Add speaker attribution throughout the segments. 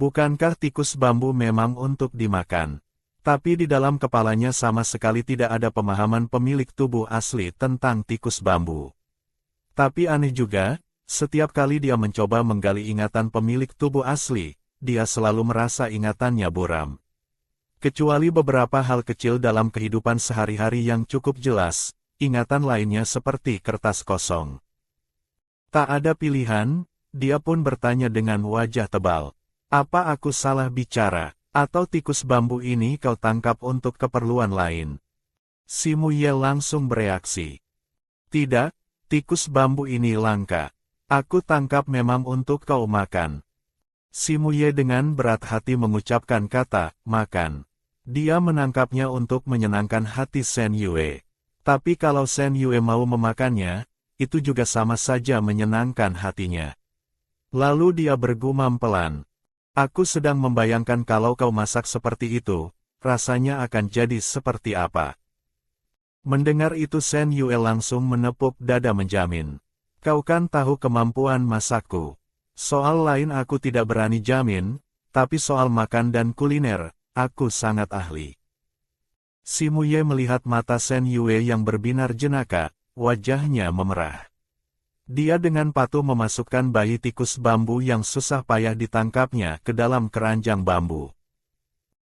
Speaker 1: Bukankah tikus bambu memang untuk dimakan? Tapi di dalam kepalanya sama sekali tidak ada pemahaman pemilik tubuh asli tentang tikus bambu. Tapi aneh juga, setiap kali dia mencoba menggali ingatan pemilik tubuh asli, dia selalu merasa ingatannya buram. Kecuali beberapa hal kecil dalam kehidupan sehari-hari yang cukup jelas, ingatan lainnya seperti kertas kosong. Tak ada pilihan, dia pun bertanya dengan wajah tebal. Apa aku salah bicara, atau tikus bambu ini kau tangkap untuk keperluan lain? Si Muye langsung bereaksi. Tidak, tikus bambu ini langka. Aku tangkap memang untuk kau makan. Si Muye dengan berat hati mengucapkan kata, makan. Dia menangkapnya untuk menyenangkan hati Shen Yue. Tapi kalau Shen Yue mau memakannya, itu juga sama saja menyenangkan hatinya. Lalu dia bergumam pelan. Aku sedang membayangkan kalau kau masak seperti itu, rasanya akan jadi seperti apa. Mendengar itu Shen Yue langsung menepuk dada menjamin. Kau kan tahu kemampuan masakku. Soal lain aku tidak berani jamin, tapi soal makan dan kuliner, aku sangat ahli. Si Muye melihat mata Shen Yue yang berbinar jenaka, wajahnya memerah. Dia dengan patuh memasukkan bayi tikus bambu yang susah payah ditangkapnya ke dalam keranjang bambu.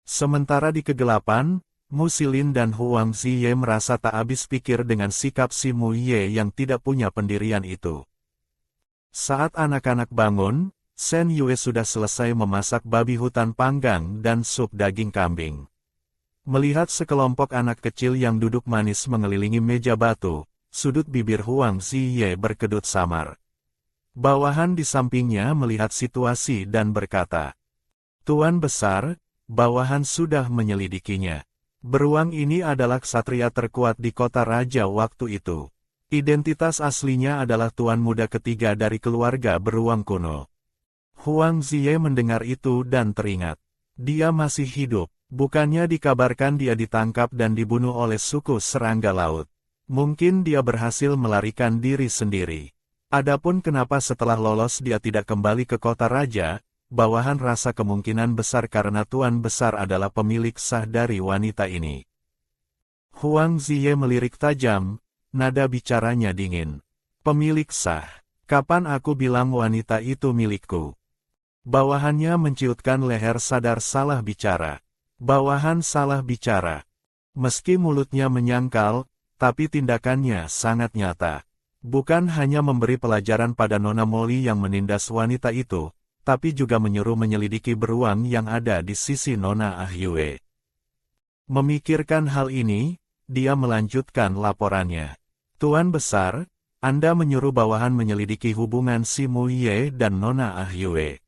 Speaker 1: Sementara di kegelapan, Mu Silin dan Huang Ziye merasa tak habis pikir dengan sikap si Muye yang tidak punya pendirian itu. Saat anak-anak bangun, Shen Yue sudah selesai memasak babi hutan panggang dan sup daging kambing. Melihat sekelompok anak kecil yang duduk manis mengelilingi meja batu, sudut bibir Huang Ziye berkedut samar. Bawahan di sampingnya melihat situasi dan berkata, Tuan besar, bawahan sudah menyelidikinya. Beruang ini adalah ksatria terkuat di kota raja waktu itu. Identitas aslinya adalah tuan muda ketiga dari keluarga beruang kuno. Huang Ziye mendengar itu dan teringat. Dia masih hidup, bukannya dikabarkan dia ditangkap dan dibunuh oleh suku serangga laut. Mungkin dia berhasil melarikan diri sendiri. Adapun kenapa setelah lolos dia tidak kembali ke kota raja, bawahan rasa kemungkinan besar karena tuan besar adalah pemilik sah dari wanita ini. Huang Ziye melirik tajam, nada bicaranya dingin. Pemilik sah, kapan aku bilang wanita itu milikku? Bawahannya menciutkan leher sadar salah bicara. Bawahan salah bicara. Meski mulutnya menyangkal, tapi tindakannya sangat nyata. Bukan hanya memberi pelajaran pada Nona Molly yang menindas wanita itu, tapi juga menyuruh menyelidiki beruang yang ada di sisi Nona Ah Yue. Memikirkan hal ini, dia melanjutkan laporannya. Tuan besar, Anda menyuruh bawahan menyelidiki hubungan si Muye dan Nona Ah Yue.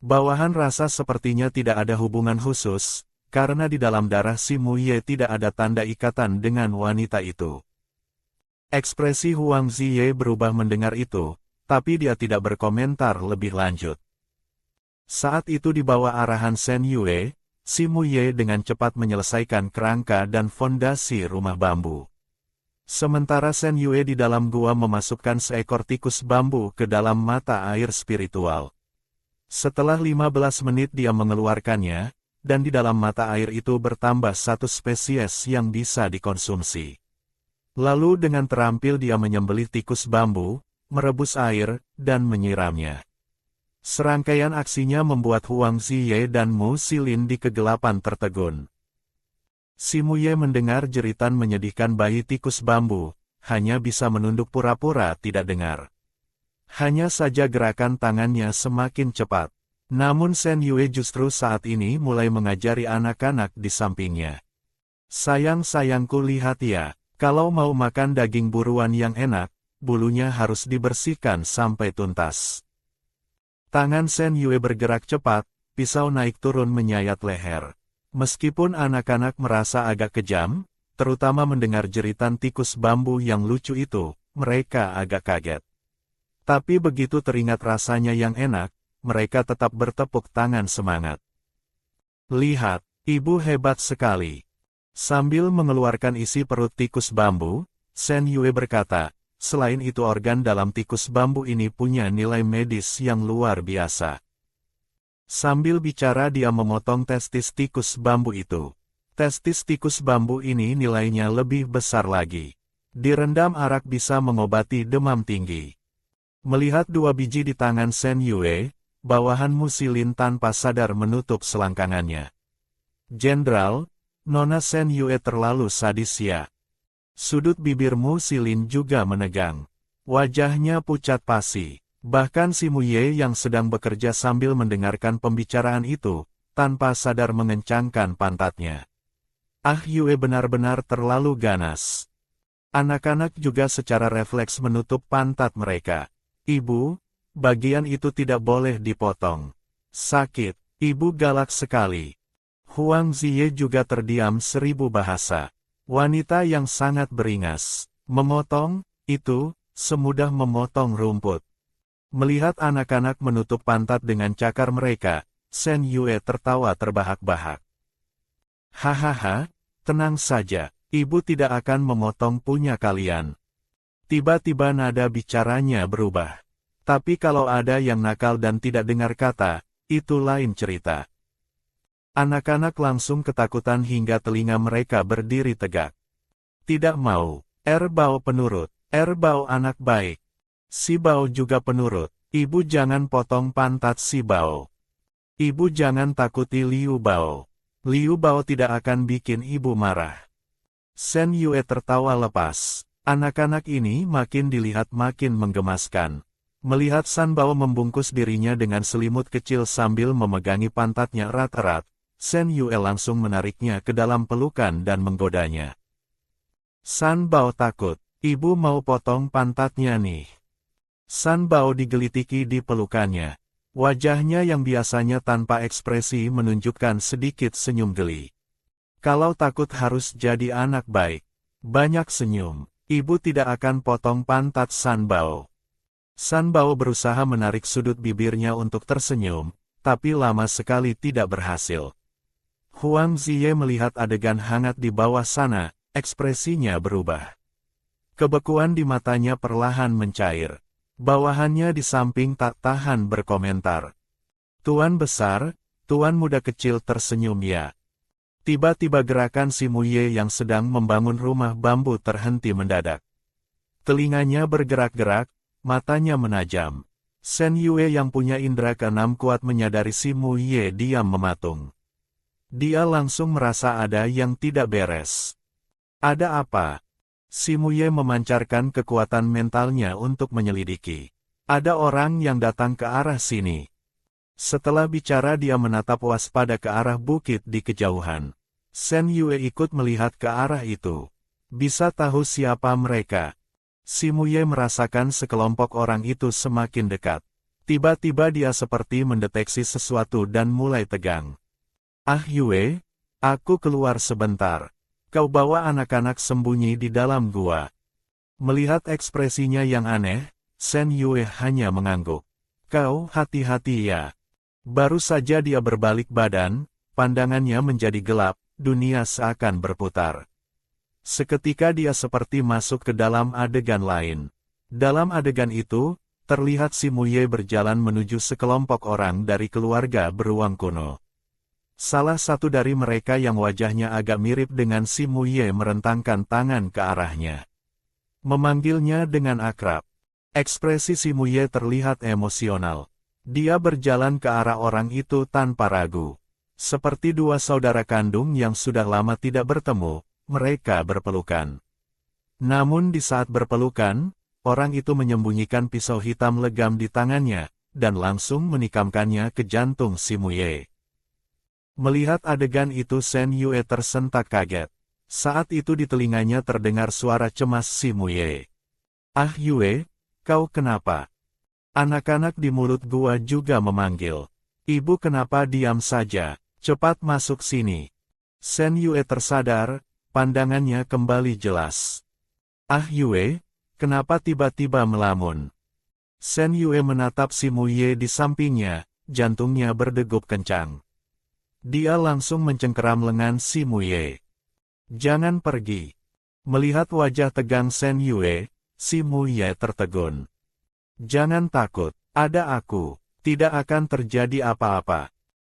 Speaker 1: Bawahan rasa sepertinya tidak ada hubungan khusus, karena di dalam darah si Muye tidak ada tanda ikatan dengan wanita itu. Ekspresi Huang Ziye berubah mendengar itu, tapi dia tidak berkomentar lebih lanjut. Saat itu di bawah arahan Shen Yue, si Muye dengan cepat menyelesaikan kerangka dan fondasi rumah bambu. Sementara Shen Yue di dalam gua memasukkan seekor tikus bambu ke dalam mata air spiritual. Setelah 15 menit dia mengeluarkannya, dan di dalam mata air itu bertambah satu spesies yang bisa dikonsumsi. Lalu dengan terampil dia menyembelih tikus bambu, merebus air, dan menyiramnya. Serangkaian aksinya membuat Huang Ziye dan Mu Silin di kegelapan tertegun. Si Muye mendengar jeritan menyedihkan bayi tikus bambu, hanya bisa menunduk pura-pura tidak dengar. Hanya saja gerakan tangannya semakin cepat. Namun Shen Yue justru saat ini mulai mengajari anak-anak di sampingnya. Sayang-sayangku lihat ya, kalau mau makan daging buruan yang enak, bulunya harus dibersihkan sampai tuntas. Tangan Shen Yue bergerak cepat, pisau naik turun menyayat leher. Meskipun anak-anak merasa agak kejam, terutama mendengar jeritan tikus bambu yang lucu itu, mereka agak kaget. Tapi begitu teringat rasanya yang enak, mereka tetap bertepuk tangan semangat. Lihat, ibu hebat sekali. Sambil mengeluarkan isi perut tikus bambu, Shen Yue berkata, selain itu organ dalam tikus bambu ini punya nilai medis yang luar biasa. Sambil bicara dia memotong testis tikus bambu itu. Testis tikus bambu ini nilainya lebih besar lagi. Direndam arak bisa mengobati demam tinggi. Melihat 2 biji di tangan Shen Yue, bawahan Mu Xilin tanpa sadar menutup selangkangannya. Jenderal, Nona Shen Yue terlalu sadis ya. Sudut bibir Mu Xilin juga menegang. Wajahnya pucat pasi. Bahkan si Mu Ye yang sedang bekerja sambil mendengarkan pembicaraan itu, tanpa sadar mengencangkan pantatnya. Ah Yue benar-benar terlalu ganas. Anak-anak juga secara refleks menutup pantat mereka. Ibu, bagian itu tidak boleh dipotong. Sakit, ibu galak sekali. Huang Ziye juga terdiam 1000 bahasa. Wanita yang sangat beringas. Memotong, itu, semudah memotong rumput. Melihat anak-anak menutup pantat dengan cakar mereka, Shen Yue tertawa terbahak-bahak. Hahaha, tenang saja, ibu tidak akan memotong punya kalian. Tiba-tiba nada bicaranya berubah. Tapi kalau ada yang nakal dan tidak dengar kata, itu lain cerita. Anak-anak langsung ketakutan hingga telinga mereka berdiri tegak. Tidak mau, Bao penurut, Bao anak baik. Si Bao juga penurut, ibu jangan potong pantat si Bao. Ibu jangan takuti Liu Bao. Liu Bao tidak akan bikin ibu marah. Shen Yue tertawa lepas. Anak-anak ini makin dilihat makin menggemaskan. Melihat San Bao membungkus dirinya dengan selimut kecil sambil memegangi pantatnya erat-erat, Shen Yue langsung menariknya ke dalam pelukan dan menggodanya. San Bao takut, ibu mau potong pantatnya nih. San Bao digelitiki di pelukannya. Wajahnya yang biasanya tanpa ekspresi menunjukkan sedikit senyum geli. Kalau takut harus jadi anak baik. Banyak senyum. Ibu tidak akan potong pantat San Bao. San Bao berusaha menarik sudut bibirnya untuk tersenyum, tapi lama sekali tidak berhasil. Huang Ziye melihat adegan hangat di bawah sana, ekspresinya berubah. Kebekuan di matanya perlahan mencair. Bawahannya di samping tak tahan berkomentar. Tuan besar, tuan muda kecil tersenyum ya. Tiba-tiba gerakan si Mu Ye yang sedang membangun rumah bambu terhenti mendadak. Telinganya bergerak-gerak, matanya menajam. Shen Yue yang punya indera keenam kuat menyadari si Mu Ye diam mematung. Dia langsung merasa ada yang tidak beres. Ada apa? Si Mu Ye memancarkan kekuatan mentalnya untuk menyelidiki. Ada orang yang datang ke arah sini. Setelah bicara dia menatap waspada ke arah bukit di kejauhan. Shen Yue ikut melihat ke arah itu. Bisa tahu siapa mereka. Si Mu Ye merasakan sekelompok orang itu semakin dekat. Tiba-tiba dia seperti mendeteksi sesuatu dan mulai tegang. Ah Yue, aku keluar sebentar. Kau bawa anak-anak sembunyi di dalam gua. Melihat ekspresinya yang aneh, Shen Yue hanya mengangguk. Kau hati-hati ya. Baru saja dia berbalik badan, pandangannya menjadi gelap, dunia seakan berputar. Seketika dia seperti masuk ke dalam adegan lain. Dalam adegan itu, terlihat si Mu Ye berjalan menuju sekelompok orang dari keluarga beruang kuno. Salah satu dari mereka yang wajahnya agak mirip dengan si Mu Ye merentangkan tangan ke arahnya. Memanggilnya dengan akrab. Ekspresi si Mu Ye terlihat emosional. Dia berjalan ke arah orang itu tanpa ragu. Seperti dua saudara kandung yang sudah lama tidak bertemu, mereka berpelukan. Namun di saat berpelukan, orang itu menyembunyikan pisau hitam legam di tangannya, dan langsung menikamkannya ke jantung si Mu Ye. Melihat adegan itu Shen Yue tersentak kaget. Saat itu di telinganya terdengar suara cemas si Mu Ye. Ah Yue, kau kenapa? Anak-anak di mulut gua juga memanggil. Ibu kenapa diam saja? Cepat masuk sini. Shen Yue tersadar, pandangannya kembali jelas. Ah Yue, kenapa tiba-tiba melamun? Shen Yue menatap si Mu Ye di sampingnya, jantungnya berdegup kencang. Dia langsung mencengkeram lengan si Mu Ye. Jangan pergi. Melihat wajah tegang Shen Yue, si Mu Ye tertegun. Jangan takut, ada aku, tidak akan terjadi apa-apa.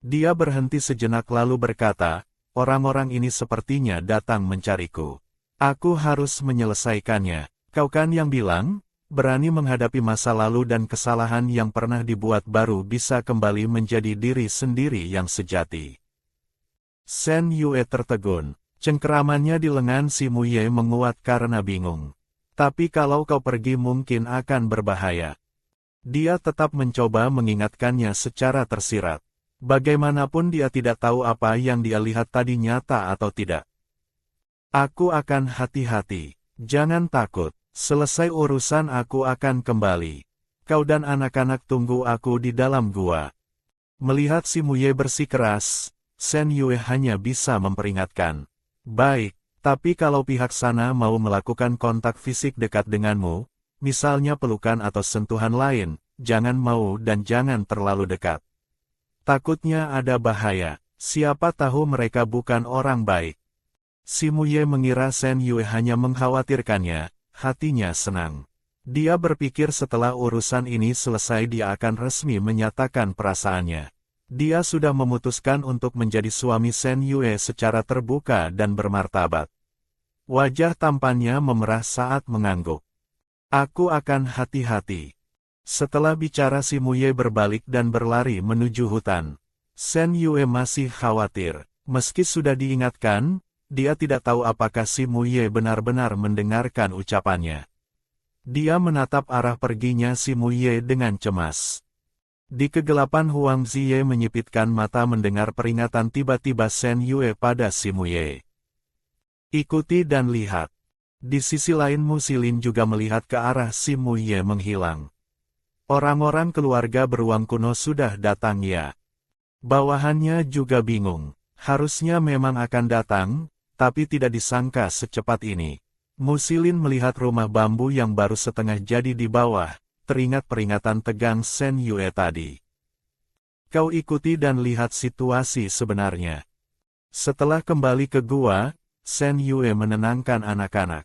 Speaker 1: Dia berhenti sejenak lalu berkata, orang-orang ini sepertinya datang mencariku. Aku harus menyelesaikannya. Kau kan yang bilang, berani menghadapi masa lalu dan kesalahan yang pernah dibuat baru bisa kembali menjadi diri sendiri yang sejati. Shen Yue tertegun. Cengkeramannya di lengan si Muye menguat karena bingung. Tapi kalau kau pergi mungkin akan berbahaya. Dia tetap mencoba mengingatkannya secara tersirat. Bagaimanapun dia tidak tahu apa yang dia lihat tadi nyata atau tidak. Aku akan hati-hati. Jangan takut. Selesai urusan aku akan kembali. Kau dan anak-anak tunggu aku di dalam gua. Melihat si Muye bersikeras, Shen Yue hanya bisa memperingatkan. Baik. Tapi kalau pihak sana mau melakukan kontak fisik dekat denganmu, misalnya pelukan atau sentuhan lain, jangan mau dan jangan terlalu dekat. Takutnya ada bahaya, siapa tahu mereka bukan orang baik. Si Muye mengira Shen Yue hanya mengkhawatirkannya, hatinya senang. Dia berpikir setelah urusan ini selesai dia akan resmi menyatakan perasaannya. Dia sudah memutuskan untuk menjadi suami Shen Yue secara terbuka dan bermartabat. Wajah tampannya memerah saat mengangguk. Aku akan hati-hati. Setelah bicara si Muye berbalik dan berlari menuju hutan. Shen Yue masih khawatir. Meski sudah diingatkan, dia tidak tahu apakah si Muye benar-benar mendengarkan ucapannya. Dia menatap arah perginya si Muye dengan cemas. Di kegelapan Huang Ziye menyipitkan mata mendengar peringatan tiba-tiba Shen Yue pada si Muye. Ikuti dan lihat. Di sisi lain Mu Silin juga melihat ke arah si Muye menghilang. Orang-orang keluarga beruang kuno sudah datang ya. Bawahannya juga bingung. Harusnya memang akan datang, tapi tidak disangka secepat ini. Mu Silin melihat rumah bambu yang baru setengah jadi di bawah. Teringat peringatan tegang Shen Yue tadi. Kau ikuti dan lihat situasi sebenarnya. Setelah kembali ke gua, Shen Yue menenangkan anak-anak.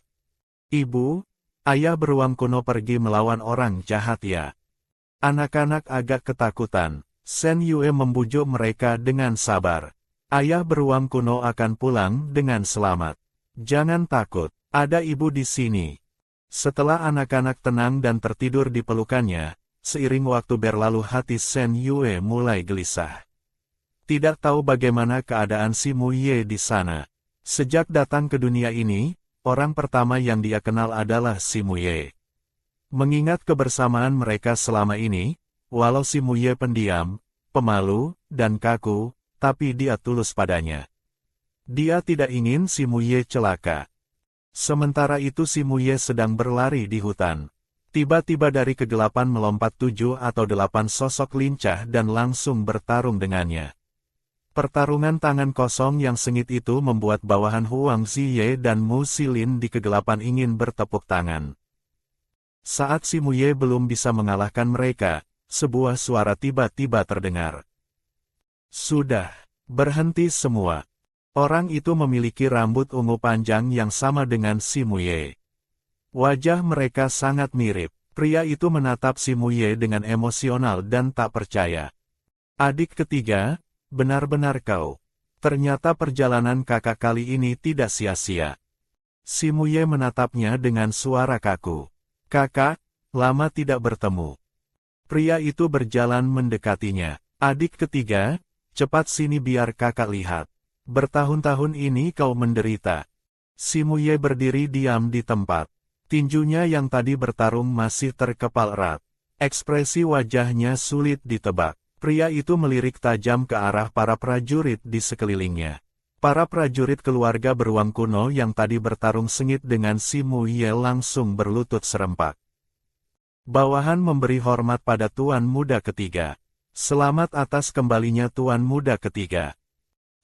Speaker 1: Ibu, ayah beruang kuno pergi melawan orang jahat ya. Anak-anak agak ketakutan. Shen Yue membujuk mereka dengan sabar. Ayah beruang kuno akan pulang dengan selamat. Jangan takut, ada ibu di sini. Setelah anak-anak tenang dan tertidur di pelukannya, seiring waktu berlalu hati Shen Yue mulai gelisah. Tidak tahu bagaimana keadaan si Muye di sana. Sejak datang ke dunia ini, orang pertama yang dia kenal adalah si Muye. Mengingat kebersamaan mereka selama ini, walau si Muye pendiam, pemalu, dan kaku, tapi dia tulus padanya. Dia tidak ingin si Muye celaka. Sementara itu si Muye sedang berlari di hutan. Tiba-tiba dari kegelapan melompat 7 atau 8 sosok lincah dan langsung bertarung dengannya. Pertarungan tangan kosong yang sengit itu membuat bawahan Huang Ziye dan Mu Silin di kegelapan ingin bertepuk tangan. Saat si Muye belum bisa mengalahkan mereka, sebuah suara tiba-tiba terdengar. Sudah, berhenti semua. Orang itu memiliki rambut ungu panjang yang sama dengan si Muye. Wajah mereka sangat mirip. Pria itu menatap si Muye dengan emosional dan tak percaya. Adik ketiga, benar-benar kau. Ternyata perjalanan kakak kali ini tidak sia-sia. Si Muye menatapnya dengan suara kaku. Kakak, lama tidak bertemu. Pria itu berjalan mendekatinya. Adik ketiga, cepat sini biar kakak lihat. Bertahun-tahun ini kau menderita. Si Muye berdiri diam di tempat. Tinjunya yang tadi bertarung masih terkepal erat. Ekspresi wajahnya sulit ditebak. Pria itu melirik tajam ke arah para prajurit di sekelilingnya. Para prajurit keluarga beruang kuno yang tadi bertarung sengit dengan si Muye langsung berlutut serempak. Bawahan memberi hormat pada tuan muda ketiga. Selamat atas kembalinya tuan muda ketiga.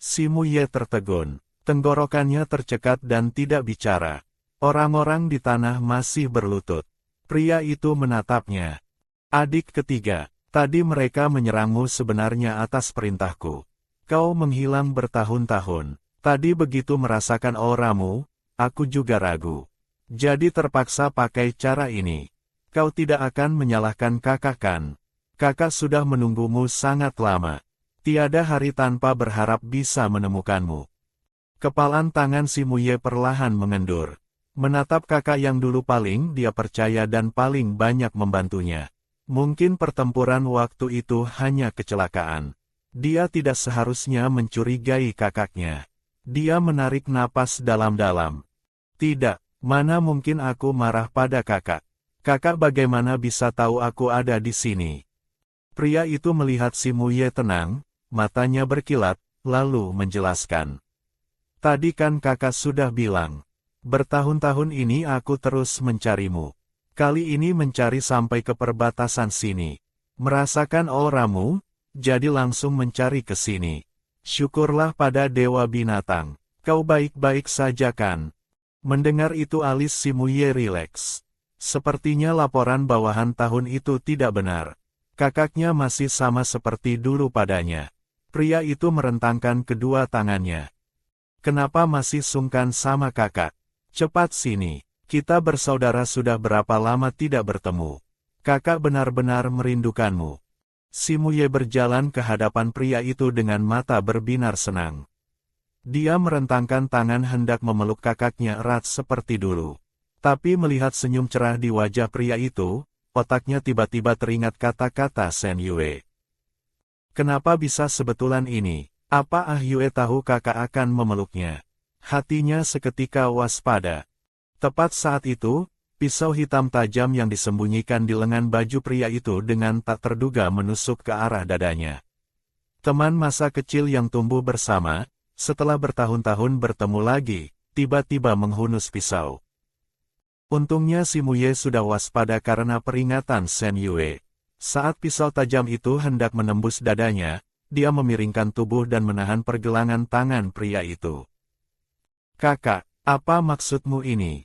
Speaker 1: Si Muye tertegun, tenggorokannya tercekat dan tidak bicara. Orang-orang di tanah masih berlutut. Pria itu menatapnya. Adik ketiga, tadi mereka menyerangmu sebenarnya atas perintahku. Kau menghilang bertahun-tahun. Tadi begitu merasakan auramu, aku juga ragu. Jadi terpaksa pakai cara ini. Kau tidak akan menyalahkan kakak kan? Kakak sudah menunggumu sangat lama. Tiada hari tanpa berharap bisa menemukanmu. Kepalan tangan si Muye perlahan mengendur. Menatap kakak yang dulu paling dia percaya dan paling banyak membantunya. Mungkin pertempuran waktu itu hanya kecelakaan. Dia tidak seharusnya mencurigai kakaknya. Dia menarik napas dalam-dalam. Tidak, mana mungkin aku marah pada kakak. Kakak bagaimana bisa tahu aku ada di sini? Pria itu melihat si Muye tenang, matanya berkilat, lalu menjelaskan. Tadi kan kakak sudah bilang, bertahun-tahun ini aku terus mencarimu. Kali ini mencari sampai ke perbatasan sini. Merasakan auramu, jadi langsung mencari ke sini. Syukurlah pada Dewa Binatang. Kau baik-baik saja kan? Mendengar itu alis si Muye rileks. Sepertinya laporan bawahan tahun itu tidak benar. Kakaknya masih sama seperti dulu padanya. Pria itu merentangkan kedua tangannya. Kenapa masih sungkan sama kakak? Cepat sini, kita bersaudara sudah berapa lama tidak bertemu. Kakak benar-benar merindukanmu. Si Muye berjalan ke hadapan pria itu dengan mata berbinar senang. Dia merentangkan tangan hendak memeluk kakaknya erat seperti dulu. Tapi melihat senyum cerah di wajah pria itu, otaknya tiba-tiba teringat kata-kata Shen Yue. Kenapa bisa sebetulan ini? Apa Yue tahu kakak akan memeluknya? Hatinya seketika waspada. Tepat saat itu, pisau hitam tajam yang disembunyikan di lengan baju pria itu dengan tak terduga menusuk ke arah dadanya. Teman masa kecil yang tumbuh bersama, setelah bertahun-tahun bertemu lagi, tiba-tiba menghunus pisau. Untungnya si Muye sudah waspada karena peringatan Shen Yue. Saat pisau tajam itu hendak menembus dadanya, dia memiringkan tubuh dan menahan pergelangan tangan pria itu. Kakak, apa maksudmu ini?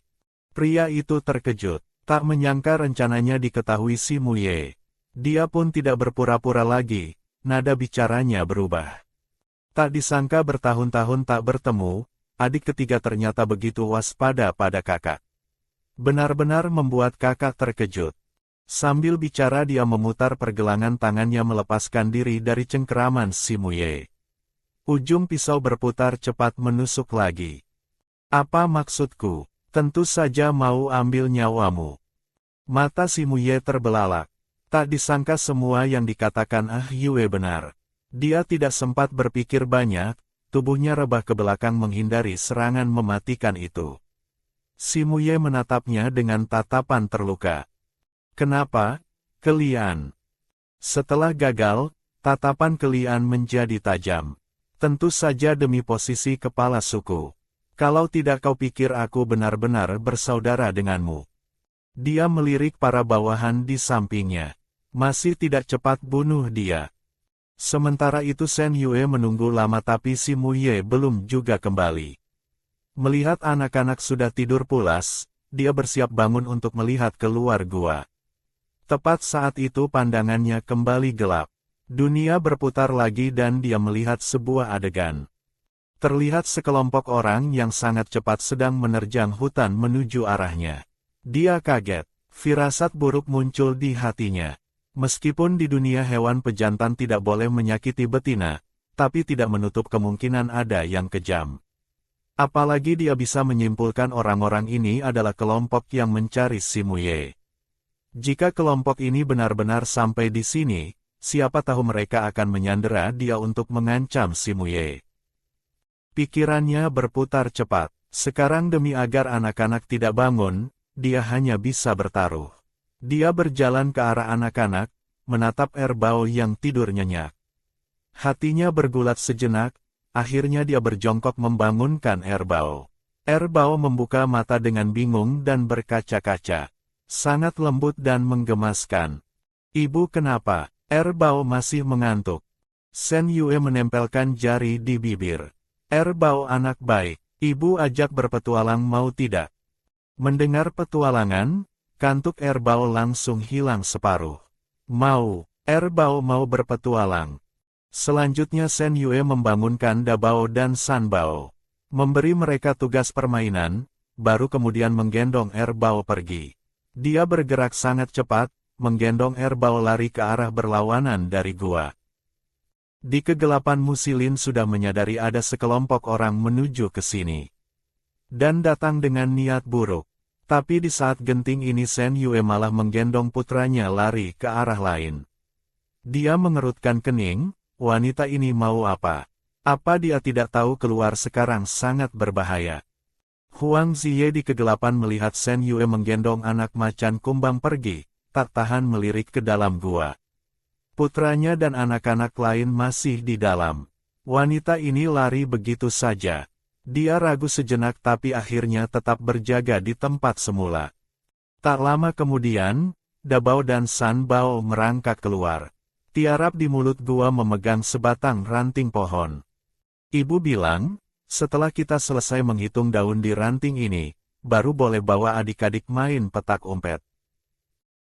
Speaker 1: Pria itu terkejut, tak menyangka rencananya diketahui si Muye. Dia pun tidak berpura-pura lagi, nada bicaranya berubah. Tak disangka bertahun-tahun tak bertemu, adik ketiga ternyata begitu waspada pada kakak. Benar-benar membuat kakak terkejut. Sambil bicara dia memutar pergelangan tangannya melepaskan diri dari cengkeraman si Muye. Ujung pisau berputar cepat menusuk lagi. Apa maksudku? Tentu saja mau ambil nyawamu. Mata si Muye terbelalak. Tak disangka semua yang dikatakan Yue benar. Dia tidak sempat berpikir banyak, tubuhnya rebah ke belakang menghindari serangan mematikan itu. Si Muye menatapnya dengan tatapan terluka. Kenapa, Kelian? Setelah gagal, tatapan Kelian menjadi tajam. Tentu saja demi posisi kepala suku. Kalau tidak kau pikir aku benar-benar bersaudara denganmu. Dia melirik para bawahan di sampingnya. Masih tidak cepat bunuh dia. Sementara itu Shen Yue menunggu lama tapi si Muye belum juga kembali. Melihat anak-anak sudah tidur pulas, dia bersiap bangun untuk melihat keluar gua. Tepat saat itu pandangannya kembali gelap. Dunia berputar lagi dan dia melihat sebuah adegan. Terlihat sekelompok orang yang sangat cepat sedang menerjang hutan menuju arahnya. Dia kaget, firasat buruk muncul di hatinya. Meskipun di dunia hewan pejantan tidak boleh menyakiti betina, tapi tidak menutup kemungkinan ada yang kejam. Apalagi dia bisa menyimpulkan orang-orang ini adalah kelompok yang mencari si Muye. Jika kelompok ini benar-benar sampai di sini, siapa tahu mereka akan menyandera dia untuk mengancam si Muye. Pikirannya berputar cepat. Sekarang demi agar anak-anak tidak bangun, dia hanya bisa bertaruh. Dia berjalan ke arah anak-anak, menatap Erbao yang tidur nyenyak. Hatinya bergulat sejenak, akhirnya dia berjongkok membangunkan Erbao. Erbao membuka mata dengan bingung dan berkaca-kaca. Sangat lembut dan menggemaskan. Ibu kenapa? Erbao masih mengantuk. Shen Yue menempelkan jari di bibir. Erbao anak baik, ibu ajak berpetualang mau tidak? Mendengar petualangan, kantuk Erbao langsung hilang separuh. Mau, Erbao mau berpetualang. Selanjutnya Shen Yue membangunkan Dabao dan Sanbao. Memberi mereka tugas permainan, baru kemudian menggendong Erbao pergi. Dia bergerak sangat cepat, menggendong Erbao lari ke arah berlawanan dari gua. Di kegelapan Musilin sudah menyadari ada sekelompok orang menuju ke sini. Dan datang dengan niat buruk. Tapi di saat genting ini Shen Yue malah menggendong putranya lari ke arah lain. Dia mengerutkan kening, wanita ini mau apa? Apa dia tidak tahu keluar sekarang sangat berbahaya? Huang Ziye di kegelapan melihat Shen Yue menggendong anak macan kumbang pergi, tak tahan melirik ke dalam gua. Putranya dan anak-anak lain masih di dalam. Wanita ini lari begitu saja. Dia ragu sejenak tapi akhirnya tetap berjaga di tempat semula. Tak lama kemudian, Dabao dan San Bao merangkak keluar. Tiarap di mulut gua memegang sebatang ranting pohon. Ibu bilang, setelah kita selesai menghitung daun di ranting ini, baru boleh bawa adik-adik main petak umpet.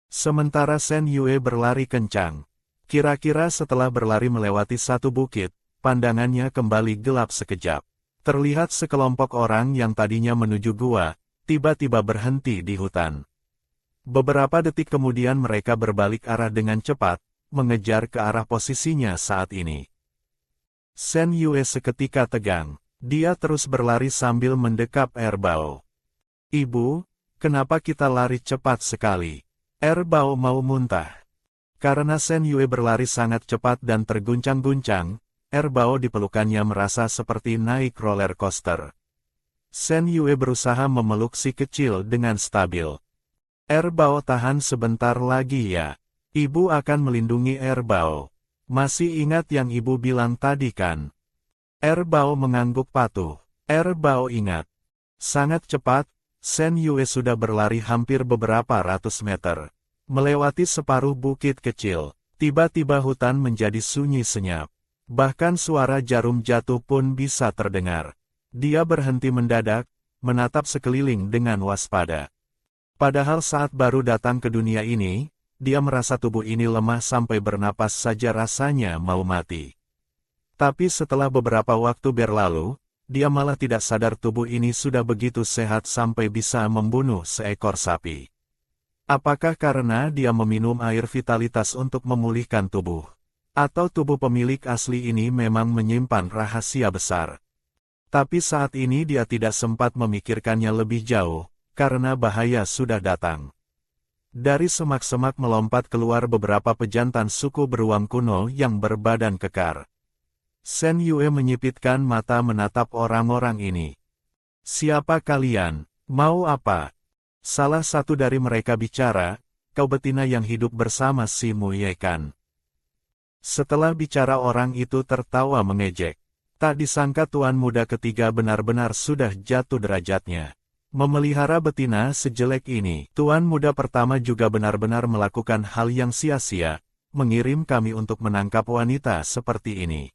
Speaker 1: Sementara Shen Yue berlari kencang. Kira-kira setelah berlari melewati satu bukit, pandangannya kembali gelap sekejap. Terlihat sekelompok orang yang tadinya menuju gua, tiba-tiba berhenti di hutan. Beberapa detik kemudian mereka berbalik arah dengan cepat, mengejar ke arah posisinya saat ini. Shen Yue seketika tegang. Dia terus berlari sambil mendekap Erbao. Ibu, kenapa kita lari cepat sekali? Erbao mau muntah. Karena Shen Yue berlari sangat cepat dan terguncang-guncang, Erbao di pelukannya merasa seperti naik roller coaster. Shen Yue berusaha memeluk si kecil dengan stabil. Erbao tahan sebentar lagi ya. Ibu akan melindungi Erbao. Masih ingat yang ibu bilang tadi kan? Erbao mengangguk patuh. Erbao ingat. Sangat cepat, Shen Yue sudah berlari hampir beberapa ratus meter. Melewati separuh bukit kecil, tiba-tiba hutan menjadi sunyi senyap. Bahkan suara jarum jatuh pun bisa terdengar. Dia berhenti mendadak, menatap sekeliling dengan waspada. Padahal saat baru datang ke dunia ini, dia merasa tubuh ini lemah sampai bernapas saja rasanya mau mati. Tapi setelah beberapa waktu berlalu, dia malah tidak sadar tubuh ini sudah begitu sehat sampai bisa membunuh seekor sapi. Apakah karena dia meminum air vitalitas untuk memulihkan tubuh? Atau tubuh pemilik asli ini memang menyimpan rahasia besar? Tapi saat ini dia tidak sempat memikirkannya lebih jauh, karena bahaya sudah datang. Dari semak-semak melompat keluar beberapa pejantan suku beruang kuno yang berbadan kekar. Shen Yue menyipitkan mata menatap orang-orang ini. Siapa kalian? Mau apa? Salah satu dari mereka bicara, kau betina yang hidup bersama si Mu Ye kan? Setelah bicara orang itu tertawa mengejek. Tak disangka tuan muda ketiga benar-benar sudah jatuh derajatnya. Memelihara betina sejelek ini, tuan muda pertama juga benar-benar melakukan hal yang sia-sia, mengirim kami untuk menangkap wanita seperti ini.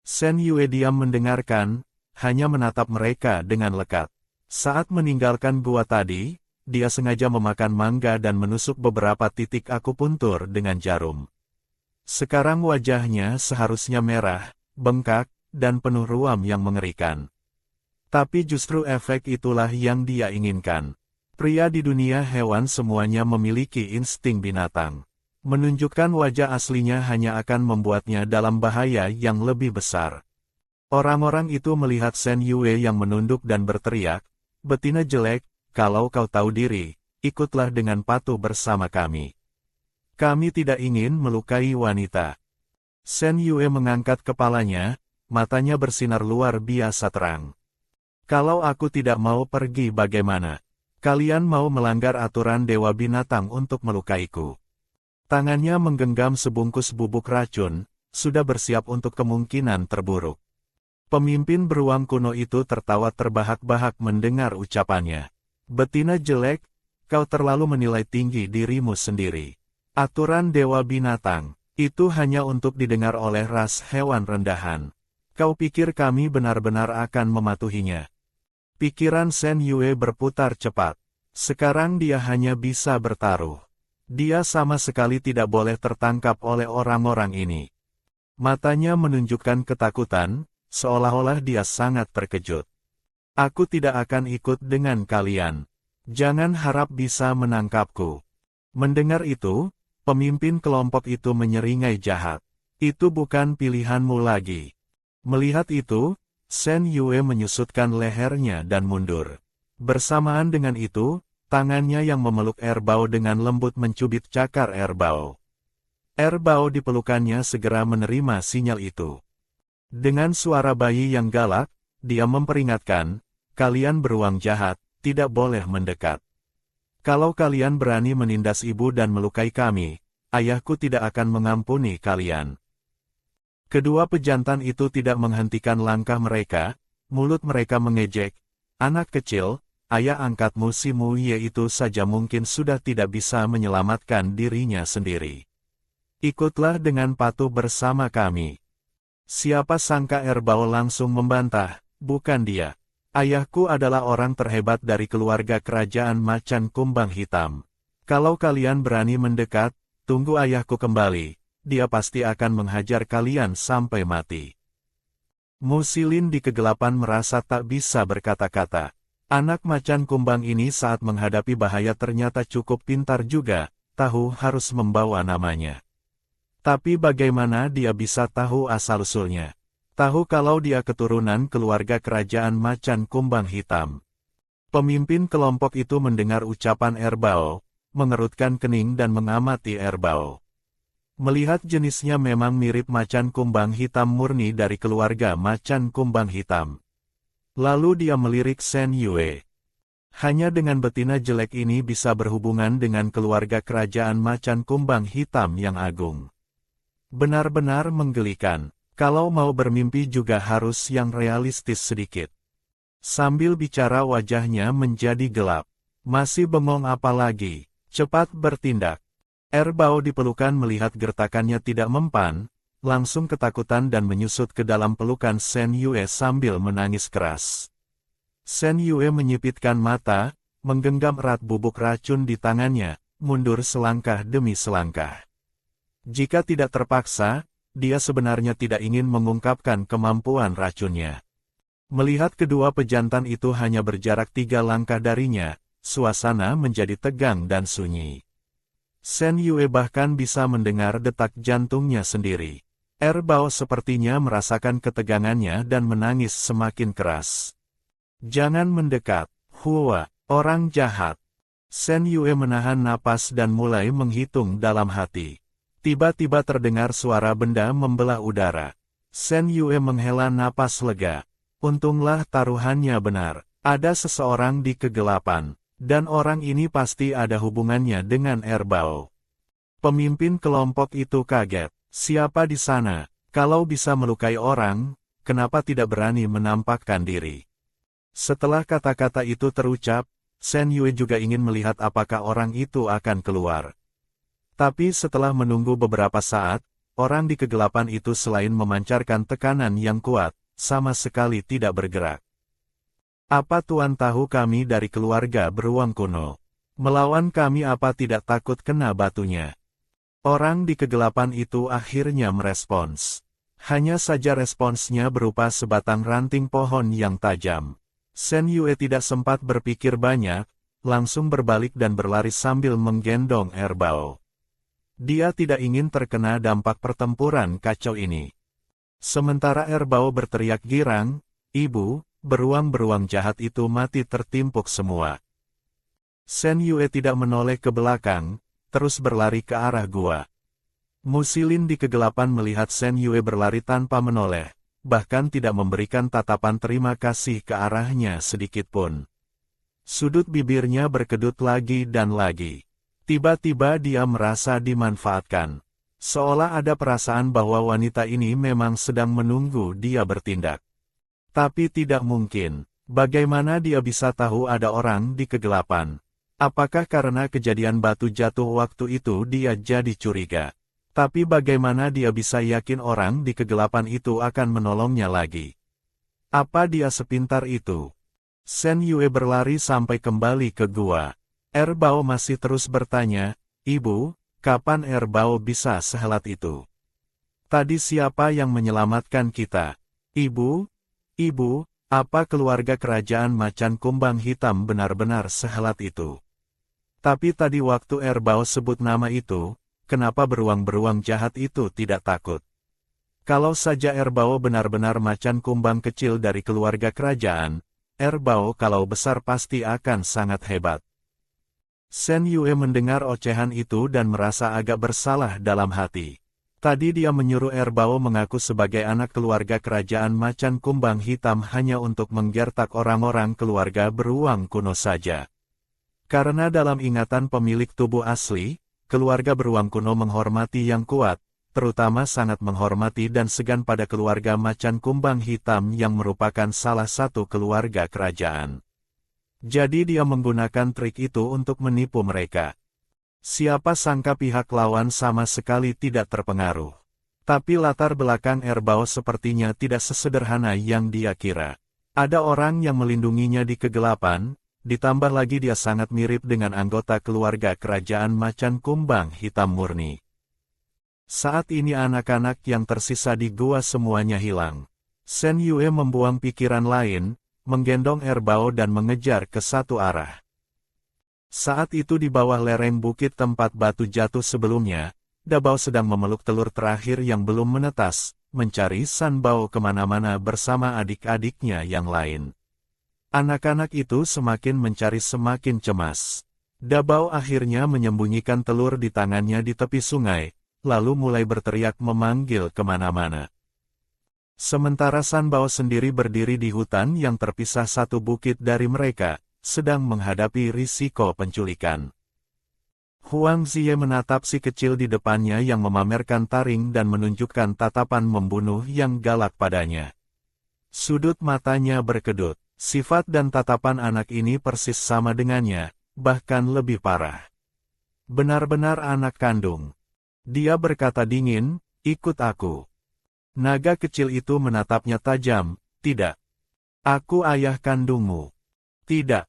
Speaker 1: Shen Yue diam mendengarkan, hanya menatap mereka dengan lekat. Saat meninggalkan gua tadi, dia sengaja memakan mangga dan menusuk beberapa titik akupuntur dengan jarum. Sekarang wajahnya seharusnya merah, bengkak, dan penuh ruam yang mengerikan. Tapi justru efek itulah yang dia inginkan. Pria di dunia hewan semuanya memiliki insting binatang. Menunjukkan wajah aslinya hanya akan membuatnya dalam bahaya yang lebih besar. Orang-orang itu melihat Shen Yue yang menunduk dan berteriak, "Betina jelek, kalau kau tahu diri, ikutlah dengan patuh bersama kami. Kami tidak ingin melukai wanita." Shen Yue mengangkat kepalanya, matanya bersinar luar biasa terang. "Kalau aku tidak mau pergi bagaimana? Kalian mau melanggar aturan Dewa Binatang untuk melukaiku?" Tangannya menggenggam sebungkus bubuk racun, sudah bersiap untuk kemungkinan terburuk. Pemimpin beruang kuno itu tertawa terbahak-bahak mendengar ucapannya. "Betina jelek, kau terlalu menilai tinggi dirimu sendiri. Aturan Dewa Binatang, itu hanya untuk didengar oleh ras hewan rendahan. Kau pikir kami benar-benar akan mematuhinya?" Pikiran Shen Yue berputar cepat. Sekarang dia hanya bisa bertaruh. Dia sama sekali tidak boleh tertangkap oleh orang-orang ini. Matanya menunjukkan ketakutan, seolah-olah dia sangat terkejut. "Aku tidak akan ikut dengan kalian. Jangan harap bisa menangkapku." Mendengar itu, pemimpin kelompok itu menyeringai jahat. Itu bukan pilihanmu lagi. Melihat itu, Shen Yue menyusutkan lehernya dan mundur. Bersamaan dengan itu, tangannya yang memeluk Erbao dengan lembut mencubit cakar Erbao. Erbao di pelukannya segera menerima sinyal itu. Dengan suara bayi yang galak, dia memperingatkan, kalian beruang jahat, tidak boleh mendekat. Kalau kalian berani menindas ibu dan melukai kami, ayahku tidak akan mengampuni kalian. Kedua pejantan itu tidak menghentikan langkah mereka, mulut mereka mengejek, anak kecil, ayah angkatmu si Muye itu saja mungkin sudah tidak bisa menyelamatkan dirinya sendiri. Ikutlah dengan patuh bersama kami. Siapa sangka Erbao langsung membantah, bukan dia. Ayahku adalah orang terhebat dari keluarga kerajaan Macan Kumbang Hitam. Kalau kalian berani mendekat, tunggu ayahku kembali, dia pasti akan menghajar kalian sampai mati. Musilin di kegelapan merasa tak bisa berkata-kata. Anak Macan Kumbang ini saat menghadapi bahaya ternyata cukup pintar juga, tahu harus membawa namanya. Tapi bagaimana dia bisa tahu asal-usulnya? Tahu kalau dia keturunan keluarga kerajaan Macan Kumbang Hitam. Pemimpin kelompok itu mendengar ucapan Erbao, mengerutkan kening dan mengamati Erbao. Melihat jenisnya memang mirip Macan Kumbang Hitam murni dari keluarga Macan Kumbang Hitam. Lalu dia melirik Shen Yue. Hanya dengan betina jelek ini bisa berhubungan dengan keluarga kerajaan Macan Kumbang Hitam yang agung. Benar-benar menggelikan, kalau mau bermimpi juga harus yang realistis sedikit. Sambil bicara wajahnya menjadi gelap. Masih bengong apa lagi? Cepat bertindak. Erbao di pelukan melihat gertakannya tidak mempan, langsung ketakutan dan menyusut ke dalam pelukan Shen Yue sambil menangis keras. Shen Yue menyipitkan mata, menggenggam erat bubuk racun di tangannya, mundur selangkah demi selangkah. Jika tidak terpaksa, dia sebenarnya tidak ingin mengungkapkan kemampuan racunnya. Melihat kedua pejantan itu hanya berjarak 3 langkah darinya, suasana menjadi tegang dan sunyi. Shen Yue bahkan bisa mendengar detak jantungnya sendiri. Erbao sepertinya merasakan ketegangannya dan menangis semakin keras. Jangan mendekat, Hua, orang jahat. Shen Yue menahan napas dan mulai menghitung dalam hati. Tiba-tiba terdengar suara benda membelah udara. Shen Yue menghela napas lega. Untunglah taruhannya benar. Ada seseorang di kegelapan. Dan orang ini pasti ada hubungannya dengan Erbao. Pemimpin kelompok itu kaget. Siapa di sana? Kalau bisa melukai orang, kenapa tidak berani menampakkan diri? Setelah kata-kata itu terucap, Shen Yue juga ingin melihat apakah orang itu akan keluar. Tapi setelah menunggu beberapa saat, orang di kegelapan itu selain memancarkan tekanan yang kuat, sama sekali tidak bergerak. Apa Tuan tahu kami dari keluarga beruang kuno? Melawan kami apa tidak takut kena batunya? Orang di kegelapan itu akhirnya merespons. Hanya saja responsnya berupa sebatang ranting pohon yang tajam. Shen Yue tidak sempat berpikir banyak, langsung berbalik dan berlari sambil menggendong Erbao. Dia tidak ingin terkena dampak pertempuran kacau ini. Sementara Erbao berteriak girang, "Ibu, beruang-beruang jahat itu mati tertimpuk semua." Shen Yue tidak menoleh ke belakang, terus berlari ke arah gua. Musilin di kegelapan melihat Shen Yue berlari tanpa menoleh, bahkan tidak memberikan tatapan terima kasih ke arahnya sedikitpun. Sudut bibirnya berkedut lagi dan lagi. Tiba-tiba dia merasa dimanfaatkan. Seolah ada perasaan bahwa wanita ini memang sedang menunggu dia bertindak. Tapi tidak mungkin. Bagaimana dia bisa tahu ada orang di kegelapan? Apakah karena kejadian batu jatuh waktu itu dia jadi curiga? Tapi bagaimana dia bisa yakin orang di kegelapan itu akan menolongnya lagi? Apa dia sepintar itu? Shen Yue berlari sampai kembali ke gua. Erbao masih terus bertanya, "Ibu, kapan Erbao bisa sehelat itu? Tadi siapa yang menyelamatkan kita? Ibu? Ibu, apa keluarga kerajaan Macan Kumbang Hitam benar-benar sehelat itu? Tapi tadi waktu Erbao sebut nama itu, kenapa beruang-beruang jahat itu tidak takut?" Kalau saja Erbao benar-benar macan kumbang kecil dari keluarga kerajaan, Erbao kalau besar pasti akan sangat hebat. Shen Yue mendengar ocehan itu dan merasa agak bersalah dalam hati. Tadi dia menyuruh Erbao mengaku sebagai anak keluarga kerajaan macan kumbang hitam hanya untuk menggertak orang-orang keluarga beruang kuno saja. Karena dalam ingatan pemilik tubuh asli, keluarga beruang kuno menghormati yang kuat, terutama sangat menghormati dan segan pada keluarga macan kumbang hitam yang merupakan salah satu keluarga kerajaan. Jadi dia menggunakan trik itu untuk menipu mereka. Siapa sangka pihak lawan sama sekali tidak terpengaruh. Tapi latar belakang Erbao sepertinya tidak sesederhana yang dia kira. Ada orang yang melindunginya di kegelapan, ditambah lagi dia sangat mirip dengan anggota keluarga kerajaan macan kumbang hitam murni. Saat ini anak-anak yang tersisa di gua semuanya hilang. Shen Yue membuang pikiran lain, menggendong Erbao dan mengejar ke satu arah. Saat itu di bawah lereng bukit tempat batu jatuh sebelumnya, Dabao sedang memeluk telur terakhir yang belum menetas, mencari Sanbao kemana-mana bersama adik-adiknya yang lain. Anak-anak itu semakin mencari semakin cemas. Dabao akhirnya menyembunyikan telur di tangannya di tepi sungai, lalu mulai berteriak memanggil kemana-mana. Sementara Sanbao sendiri berdiri di hutan yang terpisah satu bukit dari mereka, sedang menghadapi risiko penculikan. Huang Ziye menatap si kecil di depannya yang memamerkan taring dan menunjukkan tatapan membunuh yang galak padanya. Sudut matanya berkedut. Sifat dan tatapan anak ini persis sama dengannya, bahkan lebih parah. Benar-benar anak kandung. Dia berkata dingin, ikut aku. Naga kecil itu menatapnya tajam, tidak. Aku ayah kandungmu. Tidak.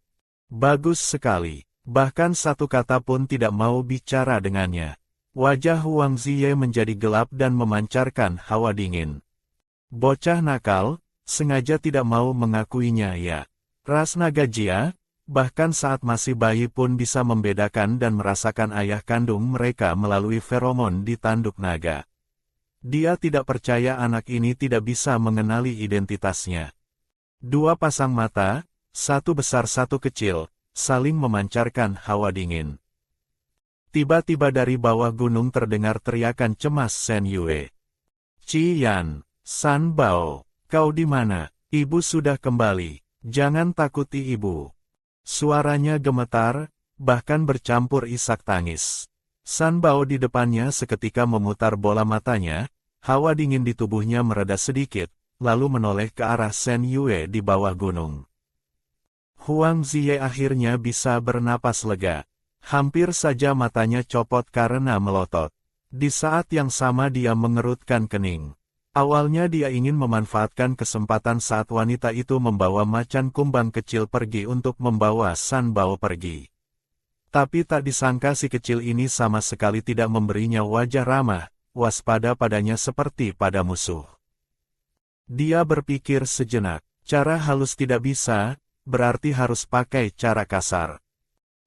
Speaker 1: Bagus sekali. Bahkan satu kata pun tidak mau bicara dengannya. Wajah Huang Ziye menjadi gelap dan memancarkan hawa dingin. Bocah nakal, sengaja tidak mau mengakuinya ya. Ras naga Jia, bahkan saat masih bayi pun bisa membedakan dan merasakan ayah kandung mereka melalui feromon di tanduk naga. Dia tidak percaya anak ini tidak bisa mengenali identitasnya. Dua pasang mata, satu besar satu kecil, saling memancarkan hawa dingin. Tiba-tiba dari bawah gunung terdengar teriakan cemas Shen Yue. Ciyan, Sanbao, kau di mana? Ibu sudah kembali. Jangan takuti ibu. Suaranya gemetar, bahkan bercampur isak tangis. Sanbao di depannya seketika memutar bola matanya, hawa dingin di tubuhnya mereda sedikit, lalu menoleh ke arah Shen Yue di bawah gunung. Huang Ziye akhirnya bisa bernapas lega. Hampir saja matanya copot karena melotot. Di saat yang sama dia mengerutkan kening. Awalnya dia ingin memanfaatkan kesempatan saat wanita itu membawa macan kumbang kecil pergi untuk membawa Sanbao pergi. Tapi tak disangka si kecil ini sama sekali tidak memberinya wajah ramah, waspada padanya seperti pada musuh. Dia berpikir sejenak, cara halus tidak bisa, berarti harus pakai cara kasar.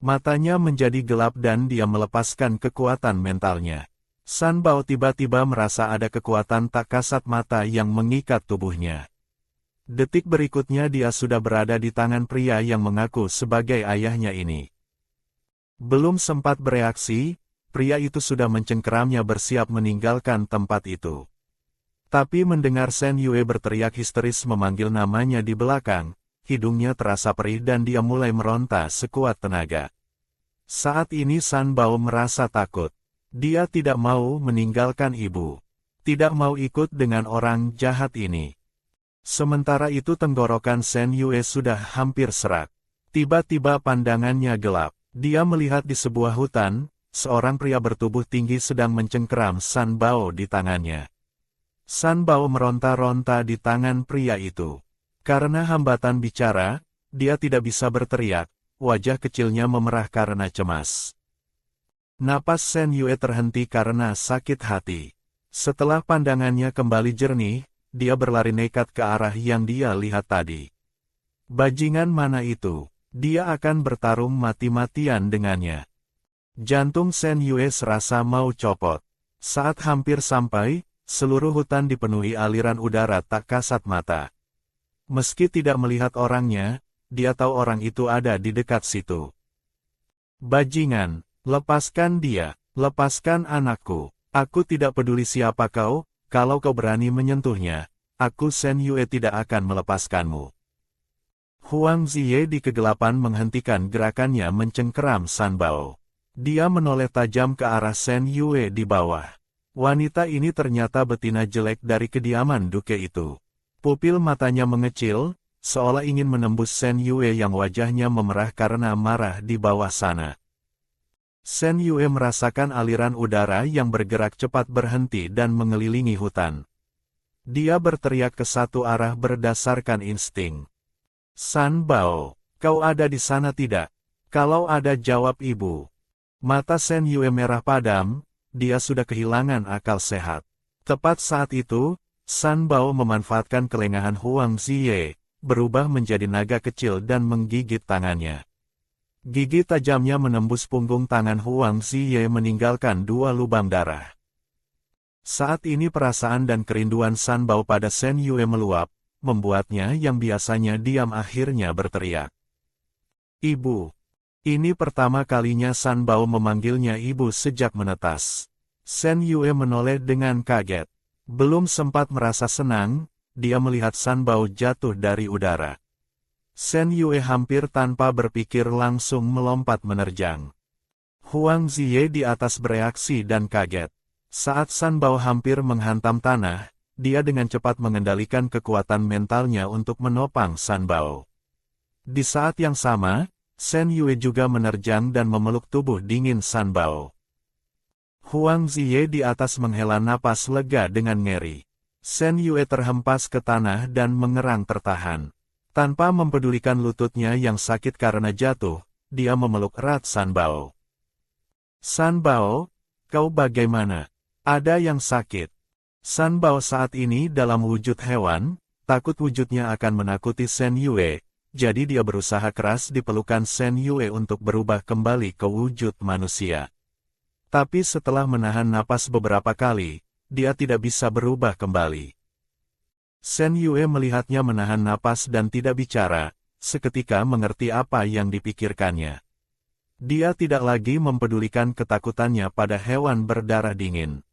Speaker 1: Matanya menjadi gelap dan dia melepaskan kekuatan mentalnya. Sanbao tiba-tiba merasa ada kekuatan tak kasat mata yang mengikat tubuhnya. Detik berikutnya dia sudah berada di tangan pria yang mengaku sebagai ayahnya ini. Belum sempat bereaksi, pria itu sudah mencengkeramnya bersiap meninggalkan tempat itu. Tapi mendengar Shen Yue berteriak histeris memanggil namanya di belakang, hidungnya terasa perih dan dia mulai meronta sekuat tenaga. Saat ini Sanbao merasa takut. Dia tidak mau meninggalkan ibu. Tidak mau ikut dengan orang jahat ini. Sementara itu tenggorokan Shen Yue sudah hampir serak. Tiba-tiba pandangannya gelap. Dia melihat di sebuah hutan, seorang pria bertubuh tinggi sedang mencengkeram Sanbao di tangannya. Sanbao meronta-ronta di tangan pria itu. Karena hambatan bicara, dia tidak bisa berteriak, wajah kecilnya memerah karena cemas. Napas Shen Yue terhenti karena sakit hati. Setelah pandangannya kembali jernih, dia berlari nekat ke arah yang dia lihat tadi. Bajingan mana itu? Dia akan bertarung mati-matian dengannya. Jantung Shen Yue serasa mau copot. Saat hampir sampai, seluruh hutan dipenuhi aliran udara tak kasat mata. Meski tidak melihat orangnya, dia tahu orang itu ada di dekat situ. Bajingan, lepaskan dia, lepaskan anakku. Aku tidak peduli siapa kau, kalau kau berani menyentuhnya, aku Shen Yue tidak akan melepaskanmu. Huang Ziye di kegelapan menghentikan gerakannya mencengkeram San Bao. Dia menoleh tajam ke arah Shen Yue di bawah. Wanita ini ternyata betina jelek dari kediaman duke itu. Pupil matanya mengecil, seolah ingin menembus Shen Yue yang wajahnya memerah karena marah di bawah sana. Shen Yue merasakan aliran udara yang bergerak cepat berhenti dan mengelilingi hutan. Dia berteriak ke satu arah berdasarkan insting. San Bao, kau ada di sana tidak? Kalau ada, jawab ibu. Mata Shen Yue merah padam, dia sudah kehilangan akal sehat. Tepat saat itu, San Bao memanfaatkan kelengahan Huang Ziye, berubah menjadi naga kecil dan menggigit tangannya. Gigi tajamnya menembus punggung tangan Huang Ziye meninggalkan 2 lubang darah. Saat ini perasaan dan kerinduan San Bao pada Shen Yue meluap, membuatnya yang biasanya diam akhirnya berteriak. Ibu. Ini pertama kalinya San Bao memanggilnya ibu sejak menetas. Shen Yue menoleh dengan kaget. Belum sempat merasa senang, dia melihat San Bao jatuh dari udara. Shen Yue hampir tanpa berpikir langsung melompat menerjang. Huang Ziye di atas bereaksi dan kaget. Saat San Bao hampir menghantam tanah, dia dengan cepat mengendalikan kekuatan mentalnya untuk menopang San Bao. Di saat yang sama, Shen Yue juga menerjang dan memeluk tubuh dingin San Bao. Huang Ziye di atas menghela napas lega dengan ngeri. Shen Yue terhempas ke tanah dan mengerang tertahan. Tanpa mempedulikan lututnya yang sakit karena jatuh, dia memeluk erat San Bao. San Bao, kau bagaimana? Ada yang sakit. San Bao saat ini dalam wujud hewan, takut wujudnya akan menakuti Shen Yue, jadi dia berusaha keras di pelukan Shen Yue untuk berubah kembali ke wujud manusia. Tapi setelah menahan napas beberapa kali, dia tidak bisa berubah kembali. Shen Yue melihatnya menahan napas dan tidak bicara, seketika mengerti apa yang dipikirkannya. Dia tidak lagi mempedulikan ketakutannya pada hewan berdarah dingin.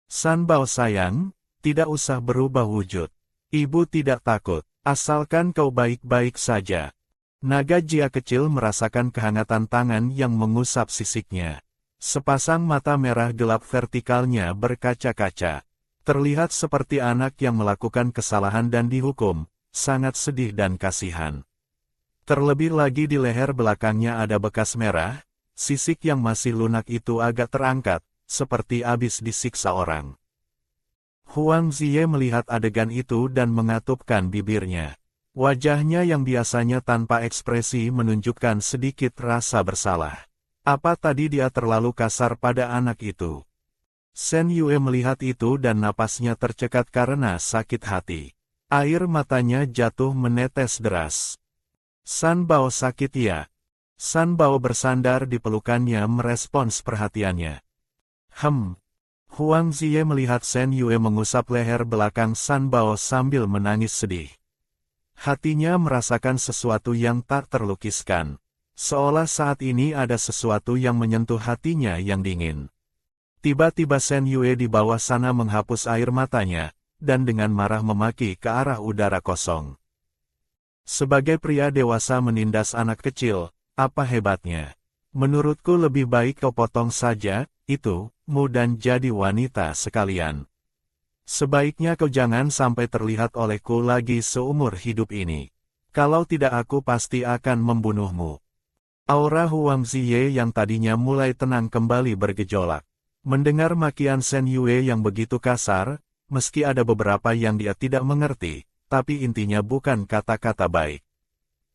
Speaker 1: San Bao sayang, tidak usah berubah wujud. Ibu tidak takut, asalkan kau baik-baik saja. Naga Jia kecil merasakan kehangatan tangan yang mengusap sisiknya. Sepasang mata merah gelap vertikalnya berkaca-kaca. Terlihat seperti anak yang melakukan kesalahan dan dihukum, sangat sedih dan kasihan. Terlebih lagi di leher belakangnya ada bekas merah, sisik yang masih lunak itu agak terangkat, seperti habis disiksa orang. Huang Ziye melihat adegan itu dan mengatupkan bibirnya. Wajahnya yang biasanya tanpa ekspresi menunjukkan sedikit rasa bersalah. Apa tadi dia terlalu kasar pada anak itu? Shen Yue melihat itu dan napasnya tercekat karena sakit hati. Air matanya jatuh menetes deras. San Bao sakit ya? San Bao bersandar di pelukannya merespons perhatiannya. Huang Ziye melihat Shen Yue mengusap leher belakang San Bao sambil menangis sedih. Hatinya merasakan sesuatu yang tak terlukiskan. Seolah saat ini ada sesuatu yang menyentuh hatinya yang dingin. Tiba-tiba Shen Yue di bawah sana menghapus air matanya, dan dengan marah memaki ke arah udara kosong. Sebagai pria dewasa menindas anak kecil, apa hebatnya? Menurutku lebih baik kau potong saja, itu,mu dan jadi wanita sekalian. Sebaiknya kau jangan sampai terlihat olehku lagi seumur hidup ini. Kalau tidak aku pasti akan membunuhmu. Aura Huang Ziye yang tadinya mulai tenang kembali bergejolak. Mendengar makian Shen Yue yang begitu kasar, meski ada beberapa yang dia tidak mengerti, tapi intinya bukan kata-kata baik.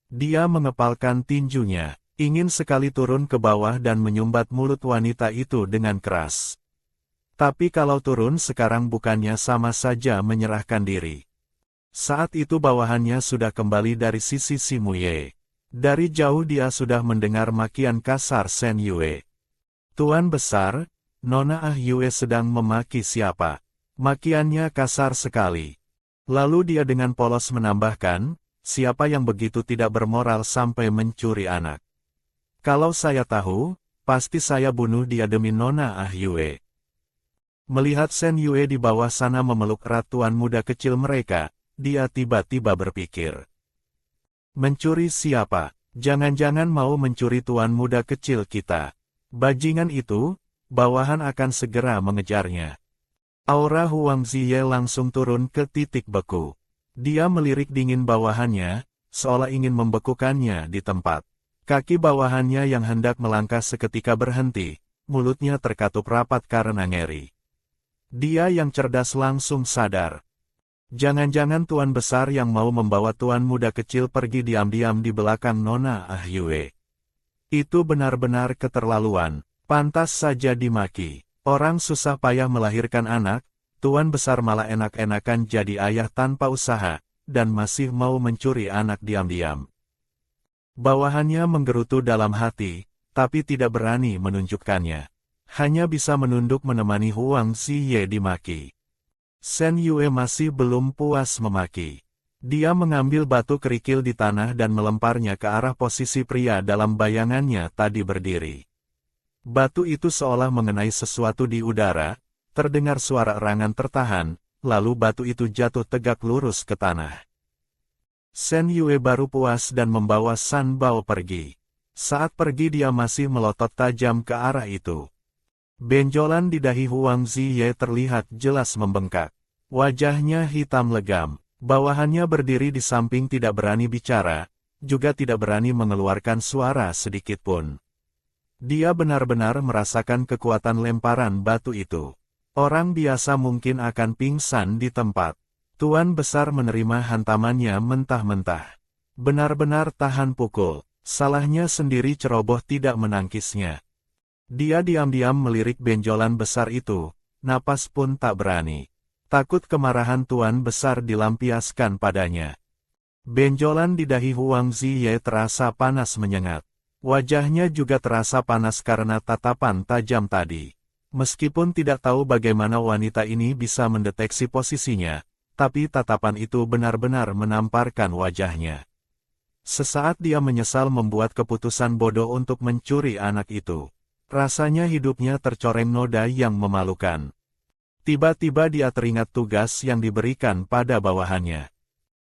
Speaker 1: Dia mengepalkan tinjunya, ingin sekali turun ke bawah dan menyumbat mulut wanita itu dengan keras. Tapi kalau turun sekarang bukannya sama saja menyerahkan diri. Saat itu bawahannya sudah kembali dari sisi Simuye. Dari jauh dia sudah mendengar makian kasar Shen Yue. Tuan besar, Nona Ah Yue sedang memaki siapa? Makiannya kasar sekali. Lalu dia dengan polos menambahkan, siapa yang begitu tidak bermoral sampai mencuri anak? Kalau saya tahu, pasti saya bunuh dia demi Nona Ah Yue. Melihat Shen Yue di bawah sana memeluk erat tuan muda kecil mereka, dia tiba-tiba berpikir. Mencuri siapa? Jangan-jangan mau mencuri tuan muda kecil kita. Bajingan itu, bawahan akan segera mengejarnya. Aura Huang Ziye langsung turun ke titik beku. Dia melirik dingin bawahannya, seolah ingin membekukannya di tempat. Kaki bawahannya yang hendak melangkah seketika berhenti, mulutnya terkatup rapat karena ngeri. Dia yang cerdas langsung sadar. Jangan-jangan tuan besar yang mau membawa tuan muda kecil pergi diam-diam di belakang Nona Ah Yue. Itu benar-benar keterlaluan, pantas saja dimaki. Orang susah payah melahirkan anak, tuan besar malah enak-enakan jadi ayah tanpa usaha, dan masih mau mencuri anak diam-diam. Bawahannya menggerutu dalam hati, tapi tidak berani menunjukkannya. Hanya bisa menunduk menemani Huang Ziye dimaki. Shen Yue masih belum puas memaki. Dia mengambil batu kerikil di tanah dan melemparnya ke arah posisi pria dalam bayangannya tadi berdiri. Batu itu seolah mengenai sesuatu di udara, terdengar suara erangan tertahan, lalu batu itu jatuh tegak lurus ke tanah. Shen Yue baru puas dan membawa San Bao pergi. Saat pergi dia masih melotot tajam ke arah itu. Benjolan di dahi Huang Ziye terlihat jelas membengkak. Wajahnya hitam legam, bawahannya berdiri di samping tidak berani bicara, juga tidak berani mengeluarkan suara sedikitpun. Dia benar-benar merasakan kekuatan lemparan batu itu. Orang biasa mungkin akan pingsan di tempat. Tuan besar menerima hantamannya mentah-mentah. Benar-benar tahan pukul, salahnya sendiri ceroboh tidak menangkisnya. Dia diam-diam melirik benjolan besar itu, napas pun tak berani. Takut kemarahan tuan besar dilampiaskan padanya. Benjolan di dahi Huang Ziye terasa panas menyengat. Wajahnya juga terasa panas karena tatapan tajam tadi. Meskipun tidak tahu bagaimana wanita ini bisa mendeteksi posisinya, tapi tatapan itu benar-benar menamparkan wajahnya. Sesaat dia menyesal membuat keputusan bodoh untuk mencuri anak itu. Rasanya hidupnya tercoreng noda yang memalukan. Tiba-tiba dia teringat tugas yang diberikan pada bawahannya.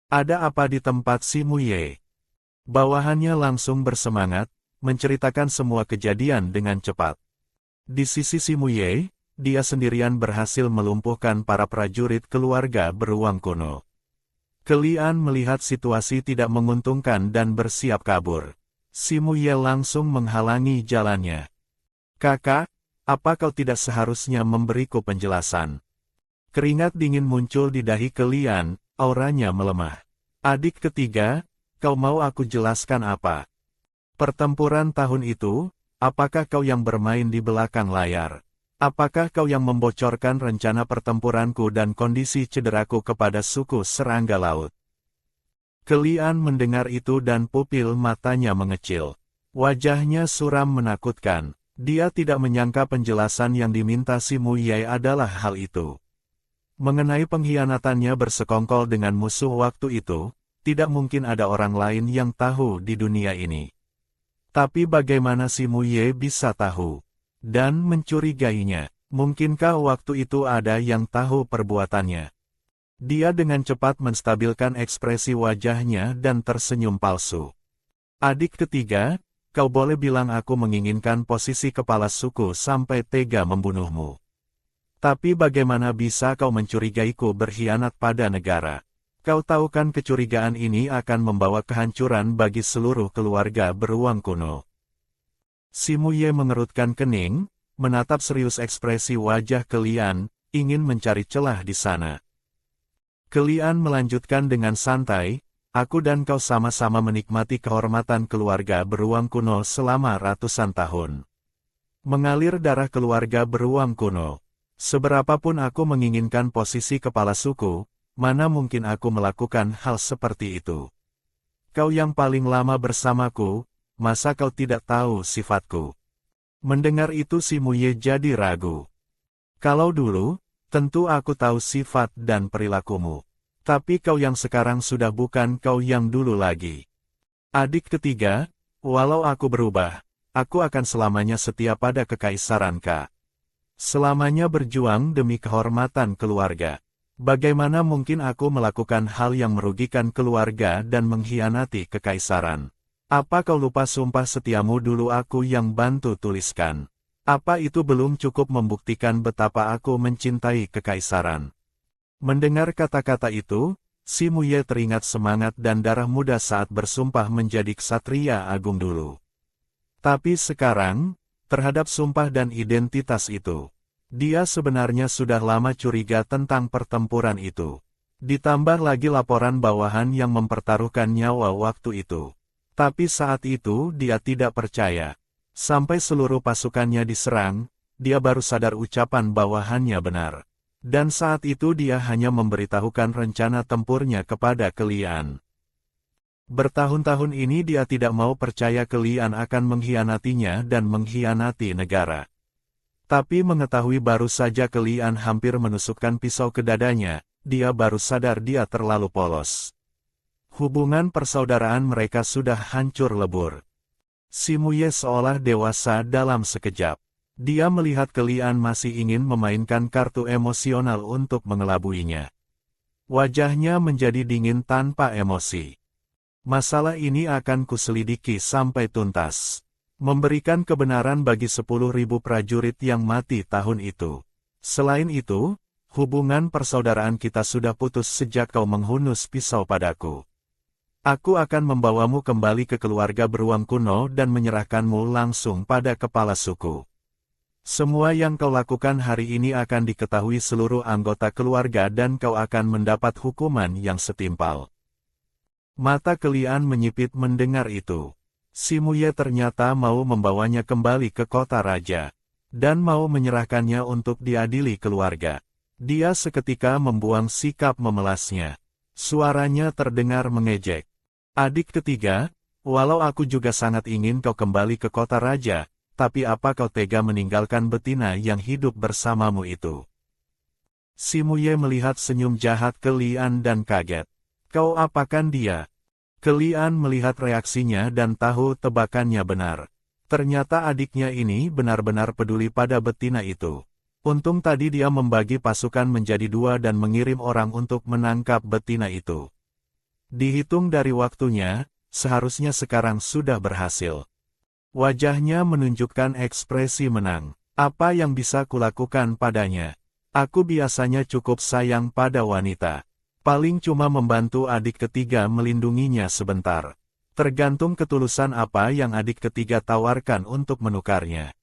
Speaker 1: Ada apa di tempat si Muye? Bawahannya langsung bersemangat, menceritakan semua kejadian dengan cepat. Di sisi si Muye, dia sendirian berhasil melumpuhkan para prajurit keluarga beruang kuno. Kelian melihat situasi tidak menguntungkan dan bersiap kabur. Si Muye langsung menghalangi jalannya. Kakak, apa kau tidak seharusnya memberiku penjelasan? Keringat dingin muncul di dahi Kelian, auranya melemah. Adik ketiga, kau mau aku jelaskan apa? Pertempuran tahun itu, apakah kau yang bermain di belakang layar? Apakah kau yang membocorkan rencana pertempuranku dan kondisi cederaku kepada suku serangga laut? Kelian mendengar itu dan pupil matanya mengecil. Wajahnya suram menakutkan. Dia tidak menyangka penjelasan yang diminta si Muye adalah hal itu. Mengenai pengkhianatannya bersekongkol dengan musuh waktu itu, tidak mungkin ada orang lain yang tahu di dunia ini. Tapi bagaimana si Muye bisa tahu? Dan mencurigainya, mungkinkah waktu itu ada yang tahu perbuatannya? Dia dengan cepat menstabilkan ekspresi wajahnya dan tersenyum palsu. Adik ketiga, kau boleh bilang aku menginginkan posisi kepala suku sampai tega membunuhmu. Tapi bagaimana bisa kau mencurigaiku berkhianat pada negara? Kau tahu kan kecurigaan ini akan membawa kehancuran bagi seluruh keluarga beruang kuno. Si Muye mengerutkan kening, menatap serius ekspresi wajah Kelian, ingin mencari celah di sana. Kelian melanjutkan dengan santai, aku dan kau sama-sama menikmati kehormatan keluarga beruang kuno selama ratusan tahun. Mengalir darah keluarga beruang kuno. Seberapapun aku menginginkan posisi kepala suku, mana mungkin aku melakukan hal seperti itu. Kau yang paling lama bersamaku, masa kau tidak tahu sifatku? Mendengar itu si Muye jadi ragu. Kalau dulu, Tentu aku tahu sifat dan perilakumu. Tapi kau yang sekarang sudah bukan kau yang dulu lagi. Adik ketiga, walau aku berubah, aku akan selamanya setia pada kekaisaran Ka. Selamanya berjuang demi kehormatan keluarga. Bagaimana mungkin aku melakukan hal yang merugikan keluarga dan mengkhianati kekaisaran? Apa kau lupa sumpah setiamu dulu aku yang bantu tuliskan? Apa itu belum cukup membuktikan betapa aku mencintai kekaisaran? Mendengar kata-kata itu, Si Muye teringat semangat dan darah muda saat bersumpah menjadi ksatria agung dulu. Tapi sekarang, terhadap sumpah dan identitas itu, dia sebenarnya sudah lama curiga tentang pertempuran itu. Ditambah lagi laporan bawahan yang mempertaruhkan nyawa waktu itu. Tapi saat itu dia tidak percaya. Sampai seluruh pasukannya diserang, dia baru sadar ucapan bawahannya benar. Dan saat itu dia hanya memberitahukan rencana tempurnya kepada Kelian. Bertahun-tahun ini dia tidak mau percaya Kelian akan mengkhianatinya dan mengkhianati negara. Tapi mengetahui baru saja Kelian hampir menusukkan pisau ke dadanya, dia baru sadar dia terlalu polos. Hubungan persaudaraan mereka sudah hancur lebur. Si Muye seolah dewasa dalam sekejap. Dia melihat Kelian masih ingin memainkan kartu emosional untuk mengelabuinya. Wajahnya menjadi dingin tanpa emosi. Masalah ini akan kuselidiki sampai tuntas. Memberikan kebenaran bagi 10.000 prajurit yang mati tahun itu. Selain itu, hubungan persaudaraan kita sudah putus sejak kau menghunus pisau padaku. Aku akan membawamu kembali ke keluarga beruang kuno dan menyerahkanmu langsung pada kepala suku. Semua yang kau lakukan hari ini akan diketahui seluruh anggota keluarga dan kau akan mendapat hukuman yang setimpal. Mata Kelian menyipit mendengar itu. Si Muye ternyata mau membawanya kembali ke kota raja, dan mau menyerahkannya untuk diadili keluarga. Dia seketika membuang sikap memelasnya. Suaranya terdengar mengejek. Adik ketiga, walau aku juga sangat ingin kau kembali ke kota raja, tapi apa kau tega meninggalkan betina yang hidup bersamamu itu? Si Muye melihat senyum jahat Kelian dan kaget. Kau apakan dia? Kelian melihat reaksinya dan tahu tebakannya benar. Ternyata adiknya ini benar-benar peduli pada betina itu. Untung tadi dia membagi pasukan menjadi 2 dan mengirim orang untuk menangkap betina itu. Dihitung dari waktunya, seharusnya sekarang sudah berhasil. Wajahnya menunjukkan ekspresi menang. Apa yang bisa kulakukan padanya? Aku biasanya cukup sayang pada wanita. Paling cuma membantu adik ketiga melindunginya sebentar. Tergantung ketulusan apa yang adik ketiga tawarkan untuk menukarnya.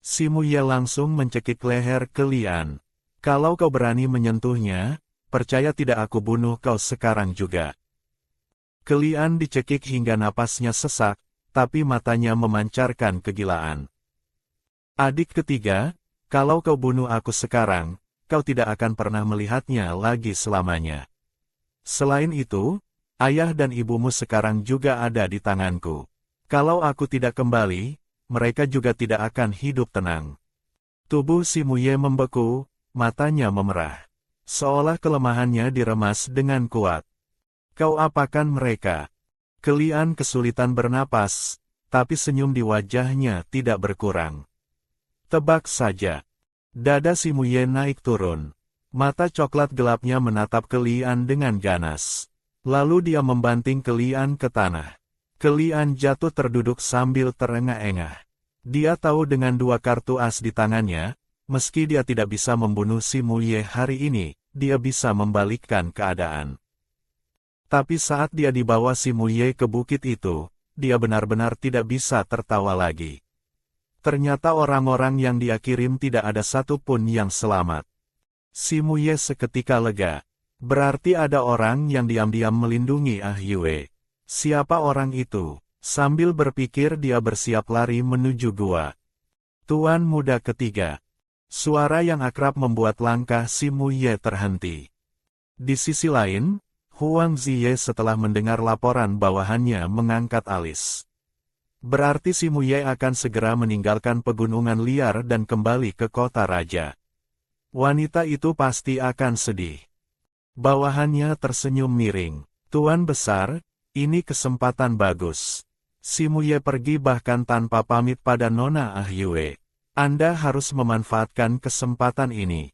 Speaker 1: Si Muye langsung mencekik leher Kelian. Kalau kau berani menyentuhnya, percaya tidak aku bunuh kau sekarang juga. Kelian dicekik hingga napasnya sesak, tapi matanya memancarkan kegilaan. Adik ketiga, kalau kau bunuh aku sekarang, kau tidak akan pernah melihatnya lagi selamanya. Selain itu, ayah dan ibumu sekarang juga ada di tanganku. Kalau aku tidak kembali, mereka juga tidak akan hidup tenang. Tubuh Si Muye membeku, matanya memerah. Seolah kelemahannya diremas dengan kuat. Kau apakan mereka? Kelian kesulitan bernapas, tapi senyum di wajahnya tidak berkurang. Tebak saja. Dada Si Muye naik turun. Mata coklat gelapnya menatap Kelian dengan ganas. Lalu dia membanting Kelian ke tanah. Kelian jatuh terduduk sambil terengah-engah. Dia tahu dengan 2 kartu as di tangannya, meski dia tidak bisa membunuh Si Muye hari ini, dia bisa membalikkan keadaan. Tapi saat dia dibawa Si Muye ke bukit itu, dia benar-benar tidak bisa tertawa lagi. Ternyata orang-orang yang dia kirim tidak ada satupun yang selamat. Si Muye seketika lega. Berarti ada orang yang diam-diam melindungi Ah Yue. Siapa orang itu? Sambil berpikir dia bersiap lari menuju gua. Tuan muda ketiga. Suara yang akrab membuat langkah Si Muye terhenti. Di sisi lain, Huang Ziye setelah mendengar laporan bawahannya mengangkat alis. Berarti Si Muye akan segera meninggalkan pegunungan liar dan kembali ke kota raja. Wanita itu pasti akan sedih. Bawahannya tersenyum miring. Tuan besar, ini kesempatan bagus. Si Muye pergi bahkan tanpa pamit pada Nona Ah Yue. Anda harus memanfaatkan kesempatan ini.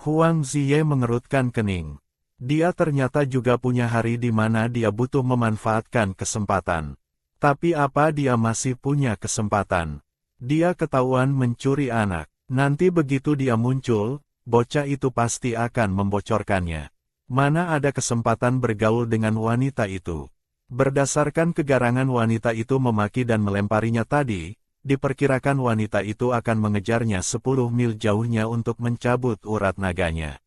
Speaker 1: Huang Ziye mengerutkan kening. Dia ternyata juga punya hari di mana dia butuh memanfaatkan kesempatan. Tapi apa dia masih punya kesempatan? Dia ketahuan mencuri anak. Nanti begitu dia muncul, bocah itu pasti akan membocorkannya. Mana ada kesempatan bergaul dengan wanita itu? Berdasarkan kegarangan wanita itu memaki dan melemparinya tadi, diperkirakan wanita itu akan mengejarnya 10 mil jauhnya untuk mencabut urat naganya.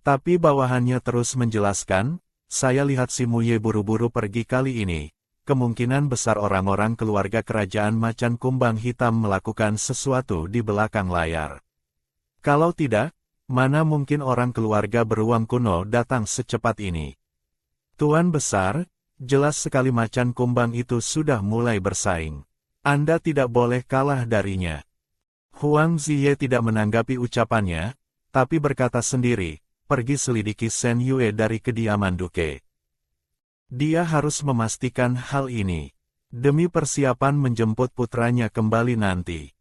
Speaker 1: Tapi bawahannya terus menjelaskan, saya lihat si Muye buru-buru pergi kali ini. Kemungkinan besar orang-orang keluarga kerajaan Macan Kumbang Hitam melakukan sesuatu di belakang layar. Kalau tidak, mana mungkin orang keluarga beruang kuno datang secepat ini? Tuan besar, jelas sekali Macan Kumbang itu sudah mulai bersaing. Anda tidak boleh kalah darinya. Huang Ziye tidak menanggapi ucapannya, tapi berkata sendiri, pergi selidiki Shen Yue dari kediaman Duke. Dia harus memastikan hal ini, demi persiapan menjemput putranya kembali nanti.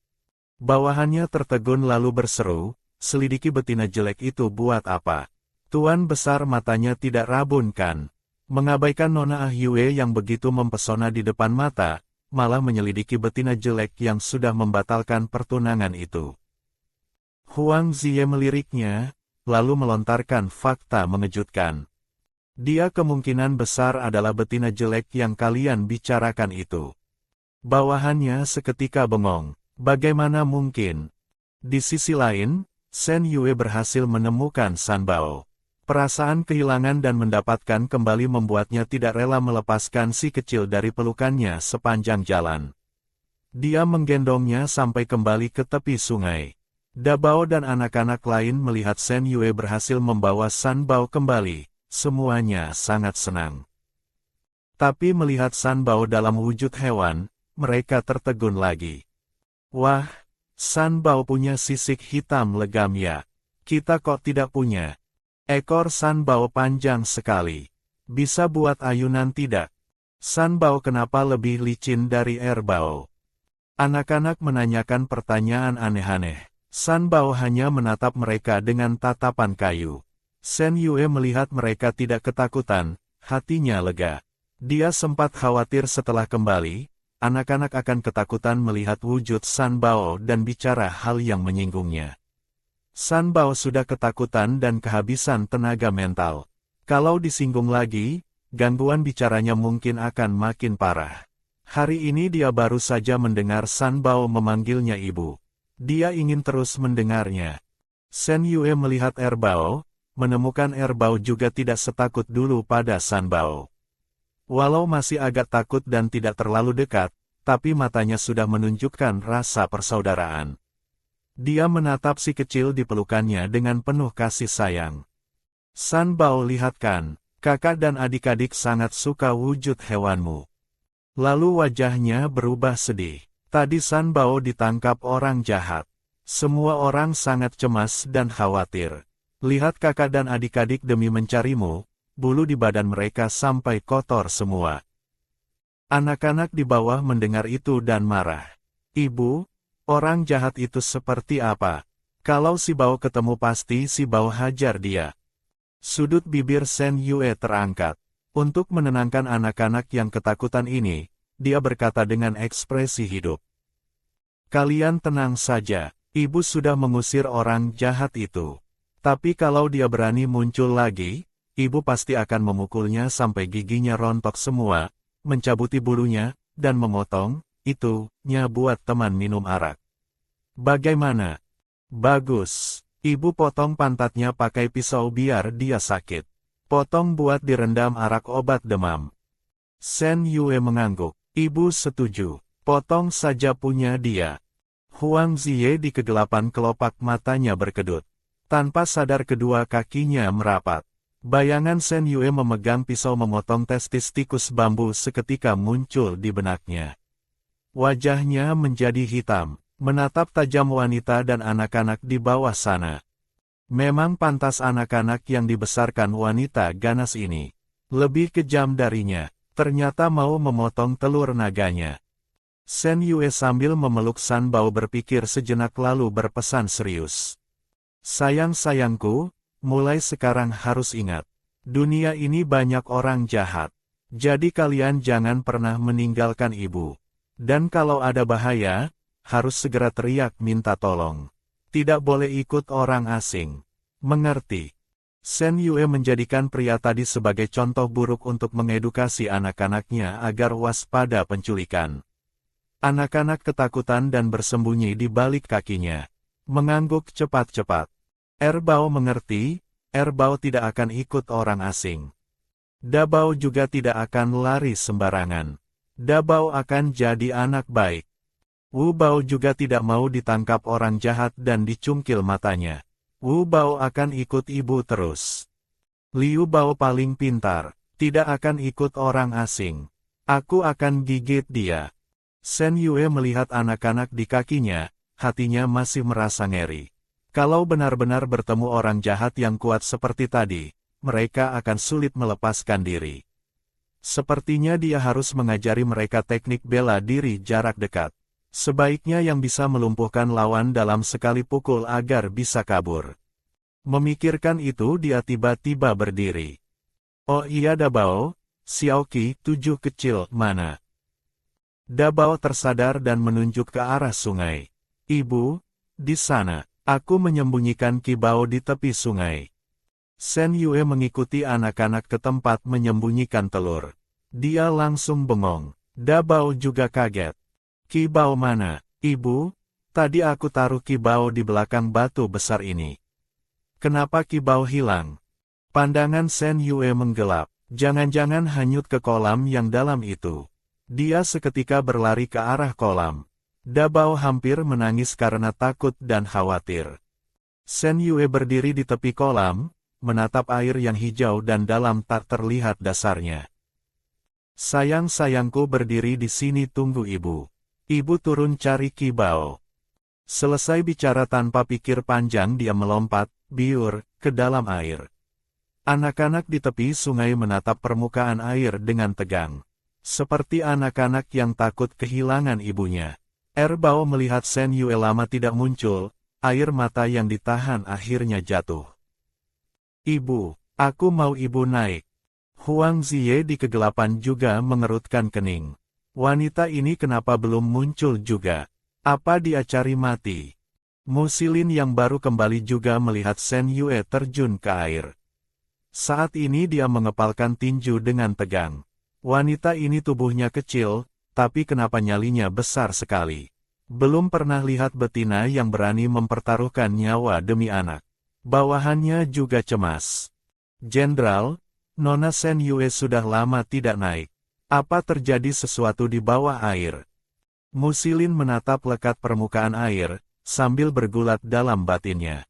Speaker 1: Bawahannya tertegun lalu berseru, selidiki betina jelek itu buat apa? Tuan besar matanya tidak rabun kan? Mengabaikan Nona Ah Yue yang begitu mempesona di depan mata, malah menyelidiki betina jelek yang sudah membatalkan pertunangan itu. Huang Ziye meliriknya, lalu melontarkan fakta mengejutkan. Dia kemungkinan besar adalah betina jelek yang kalian bicarakan itu. Bawahannya seketika bengong. Bagaimana mungkin? Di sisi lain, Shen Yue berhasil menemukan San Bao. Perasaan kehilangan dan mendapatkan kembali membuatnya tidak rela melepaskan si kecil dari pelukannya sepanjang jalan. Dia menggendongnya sampai kembali ke tepi sungai. Dabao dan anak-anak lain melihat Shen Yue berhasil membawa San Bao kembali, semuanya sangat senang. Tapi melihat San Bao dalam wujud hewan, mereka tertegun lagi. Wah, San Bao punya sisik hitam legam ya. Kita kok tidak punya? Ekor San Bao panjang sekali. Bisa buat ayunan tidak? San Bao kenapa lebih licin dari Erbao? Anak-anak menanyakan pertanyaan aneh-aneh. San Bao hanya menatap mereka dengan tatapan kayu. Shen Yue melihat mereka tidak ketakutan, hatinya lega. Dia sempat khawatir setelah kembali, anak-anak akan ketakutan melihat wujud San Bao dan bicara hal yang menyinggungnya. San Bao sudah ketakutan dan kehabisan tenaga mental. Kalau disinggung lagi, gangguan bicaranya mungkin akan makin parah. Hari ini dia baru saja mendengar San Bao memanggilnya ibu. Dia ingin terus mendengarnya. Shen Yue melihat Erbao, menemukan Erbao juga tidak setakut dulu pada San Bao. Walau masih agak takut dan tidak terlalu dekat, tapi matanya sudah menunjukkan rasa persaudaraan. Dia menatap si kecil di pelukannya dengan penuh kasih sayang. San Bao lihat kan, kakak dan adik-adik sangat suka wujud hewanmu. Lalu wajahnya berubah sedih. Tadi San Bao ditangkap orang jahat. Semua orang sangat cemas dan khawatir. Lihat kakak dan adik-adik demi mencarimu, bulu di badan mereka sampai kotor semua. Anak-anak di bawah mendengar itu dan marah. Ibu, orang jahat itu seperti apa? Kalau si Bao ketemu pasti si Bao hajar dia. Sudut bibir Shen Yue terangkat. Untuk menenangkan anak-anak yang ketakutan ini, dia berkata dengan ekspresi hidup. Kalian tenang saja, ibu sudah mengusir orang jahat itu. Tapi kalau dia berani muncul lagi, ibu pasti akan memukulnya sampai giginya rontok semua, mencabuti bulunya, dan memotong, itunya buat teman minum arak. Bagaimana? Bagus. Ibu potong pantatnya pakai pisau biar dia sakit. Potong buat direndam arak obat demam. Shen Yue mengangguk. Ibu setuju. Potong saja punya dia. Huang Ziye di kegelapan kelopak matanya berkedut. Tanpa sadar kedua kakinya merapat. Bayangan Shen Yue memegang pisau memotong testis tikus bambu seketika muncul di benaknya. Wajahnya menjadi hitam. menatap tajam wanita dan anak-anak di bawah sana. Memang pantas anak-anak yang dibesarkan wanita ganas ini. Lebih kejam darinya, ternyata mau memotong telur naganya. Shen Yue sambil memeluk San Bao berpikir sejenak lalu berpesan serius. Sayang-sayangku, mulai sekarang harus ingat. Dunia ini banyak orang jahat. Jadi kalian jangan pernah meninggalkan ibu. Dan kalau ada bahaya, harus segera teriak minta tolong. Tidak boleh ikut orang asing. Mengerti? Shen Yue menjadikan pria tadi sebagai contoh buruk untuk mengedukasi anak-anaknya agar waspada penculikan. Anak-anak ketakutan dan bersembunyi di balik kakinya. Mengangguk cepat-cepat. Erbao mengerti, Erbao tidak akan ikut orang asing. Dabao juga tidak akan lari sembarangan. Dabao akan jadi anak baik. Wu Bao juga tidak mau ditangkap orang jahat dan dicungkil matanya. Wu Bao akan ikut ibu terus. Liu Bao paling pintar, tidak akan ikut orang asing. Aku akan gigit dia. Shen Yue melihat anak-anak di kakinya, hatinya masih merasa ngeri. Kalau benar-benar bertemu orang jahat yang kuat seperti tadi, mereka akan sulit melepaskan diri. Sepertinya dia harus mengajari mereka teknik bela diri jarak dekat. Sebaiknya yang bisa melumpuhkan lawan dalam sekali pukul agar bisa kabur. Memikirkan itu dia tiba-tiba berdiri. Oh iya Dabao, Xiaoqi 7 kecil mana? Dabao tersadar dan menunjuk ke arah sungai. Ibu, di sana, aku menyembunyikan Qibao di tepi sungai. Shen Yue mengikuti anak-anak ke tempat menyembunyikan telur. Dia langsung bengong. Dabao juga kaget. Qibao mana, ibu? Tadi aku taruh Qibao di belakang batu besar ini. Kenapa Qibao hilang? Pandangan Shen Yue menggelap. Jangan-jangan hanyut ke kolam yang dalam itu. Dia seketika berlari ke arah kolam. Dabao hampir menangis karena takut dan khawatir. Shen Yue berdiri di tepi kolam, menatap air yang hijau dan dalam tak terlihat dasarnya. Sayang-sayangku berdiri di sini tunggu ibu. Ibu turun cari Qibao. Selesai bicara tanpa pikir panjang dia melompat, biur, ke dalam air. Anak-anak di tepi sungai menatap permukaan air dengan tegang. Seperti anak-anak yang takut kehilangan ibunya. Erbao melihat Shen Yue lama tidak muncul, air mata yang ditahan akhirnya jatuh. Ibu, aku mau ibu naik. Huang Ziye di kegelapan juga mengerutkan kening. Wanita ini kenapa belum muncul juga? Apa dia cari mati? Mu Silin yang baru kembali juga melihat Shen Yue terjun ke air. Saat ini dia mengepalkan tinju dengan tegang. Wanita ini tubuhnya kecil, tapi kenapa nyalinya besar sekali? Belum pernah lihat betina yang berani mempertaruhkan nyawa demi anak. Bawahannya juga cemas. Jenderal, Nona Shen Yue sudah lama tidak naik. Apa terjadi sesuatu di bawah air? Mu Silin menatap lekat permukaan air, sambil bergulat dalam batinnya.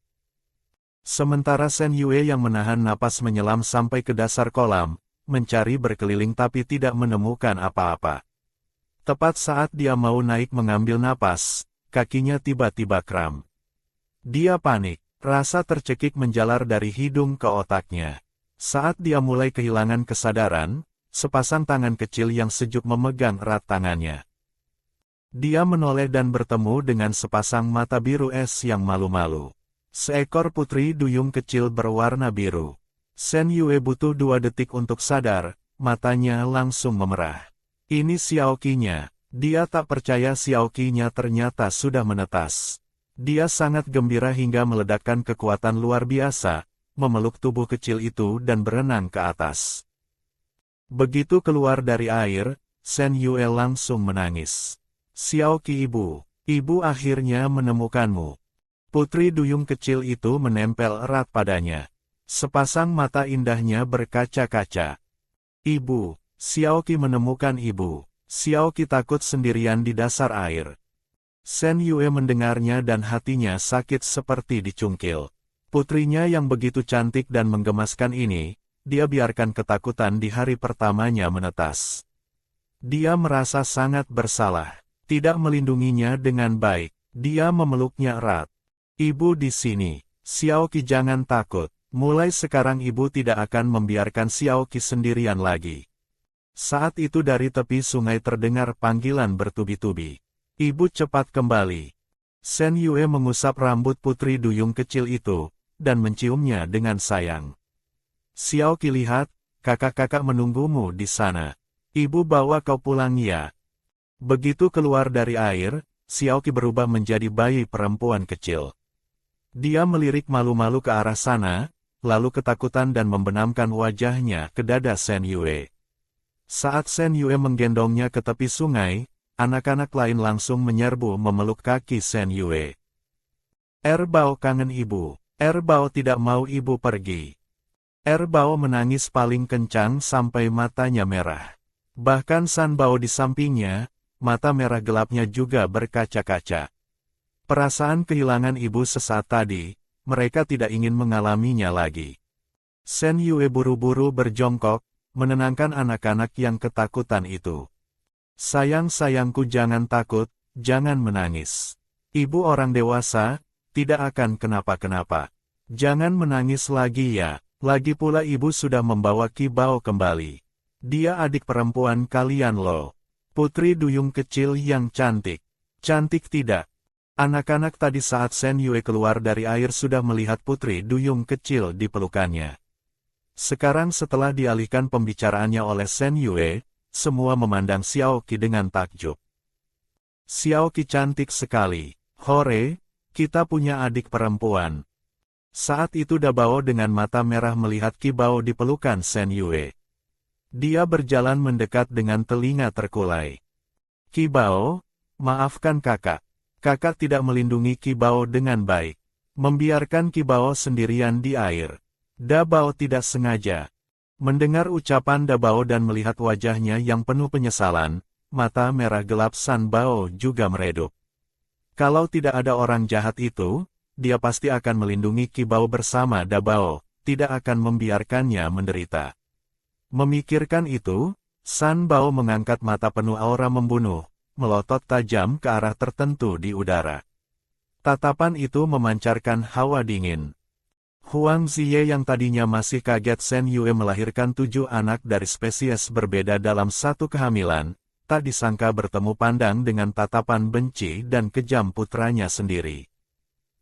Speaker 1: Sementara Shen Yue yang menahan napas menyelam sampai ke dasar kolam, mencari berkeliling tapi tidak menemukan apa-apa. Tepat saat dia mau naik mengambil napas, kakinya tiba-tiba kram. Dia panik, rasa tercekik menjalar dari hidung ke otaknya. Saat dia mulai kehilangan kesadaran, sepasang tangan kecil yang sejuk memegang erat tangannya. Dia menoleh dan bertemu dengan sepasang mata biru es yang malu-malu. Seekor putri duyung kecil berwarna biru. Shen Yue butuh 2 detik untuk sadar, matanya langsung memerah. Ini Xiaoqinya. Dia tak percaya Xiaoqinya ternyata sudah menetas. Dia sangat gembira hingga meledakkan kekuatan luar biasa, memeluk tubuh kecil itu dan berenang ke atas. Begitu keluar dari air, Shen Yue langsung menangis. Xiaoqi ibu akhirnya menemukanmu. Putri duyung kecil itu menempel erat padanya. Sepasang mata indahnya berkaca-kaca. Ibu, Xiaoqi menemukan ibu. Xiaoqi takut sendirian di dasar air. Shen Yue mendengarnya dan hatinya sakit seperti dicungkil. Putrinya yang begitu cantik dan menggemaskan ini, dia biarkan ketakutan di hari pertamanya menetas. Dia merasa sangat bersalah, tidak melindunginya dengan baik. Dia memeluknya erat. Ibu di sini. Xiaoqi jangan takut. Mulai sekarang ibu tidak akan membiarkan Xiaoqi sendirian lagi. Saat itu dari tepi sungai terdengar panggilan bertubi-tubi. Ibu cepat kembali. Shen Yue mengusap rambut putri duyung kecil itu, dan menciumnya dengan sayang. Xiaoqi lihat, kakak-kakak menunggumu di sana. Ibu bawa kau pulang ya. Begitu keluar dari air, Xiaoqi berubah menjadi bayi perempuan kecil. Dia melirik malu-malu ke arah sana, lalu ketakutan dan membenamkan wajahnya ke dada Shen Yue. Saat Shen Yue menggendongnya ke tepi sungai, anak-anak lain langsung menyerbu memeluk kaki Shen Yue. Erbao kangen ibu. Erbao tidak mau ibu pergi. Erbao menangis paling kencang sampai matanya merah. Bahkan San Bao di sampingnya, mata merah gelapnya juga berkaca-kaca. Perasaan kehilangan ibu sesaat tadi, mereka tidak ingin mengalaminya lagi. Shen Yue buru-buru berjongkok, menenangkan anak-anak yang ketakutan itu. Sayang-sayangku jangan takut, jangan menangis. Ibu orang dewasa, tidak akan kenapa-kenapa. Jangan menangis lagi ya, lagi pula ibu sudah membawa Qi Bao kembali. Dia adik perempuan kalian loh. Putri duyung kecil yang cantik. Cantik tidak? Anak-anak tadi saat Shen Yue keluar dari air sudah melihat putri duyung kecil di pelukannya. Sekarang setelah dialihkan pembicaraannya oleh Shen Yue, semua memandang Xiaoqi dengan takjub. Xiaoqi cantik sekali. Hore, kita punya adik perempuan. Saat itu Dabao dengan mata merah melihat Qi Bao di pelukan Shen Yue. Dia berjalan mendekat dengan telinga terkulai. Qi Bao, maafkan kakak. Kakak tidak melindungi Qi Bao dengan baik. Membiarkan Qi Bao sendirian di air. Dabao tidak sengaja. Mendengar ucapan Dabao dan melihat wajahnya yang penuh penyesalan, mata merah gelap San Bao juga meredup. Kalau tidak ada orang jahat itu, dia pasti akan melindungi Qi Bao bersama Dabao, tidak akan membiarkannya menderita. Memikirkan itu, San Bao mengangkat mata penuh aura membunuh, melotot tajam ke arah tertentu di udara. Tatapan itu memancarkan hawa dingin. Huang Ziye yang tadinya masih kaget Shen Yue melahirkan 7 anak dari spesies berbeda dalam satu kehamilan, tak disangka bertemu pandang dengan tatapan benci dan kejam putranya sendiri.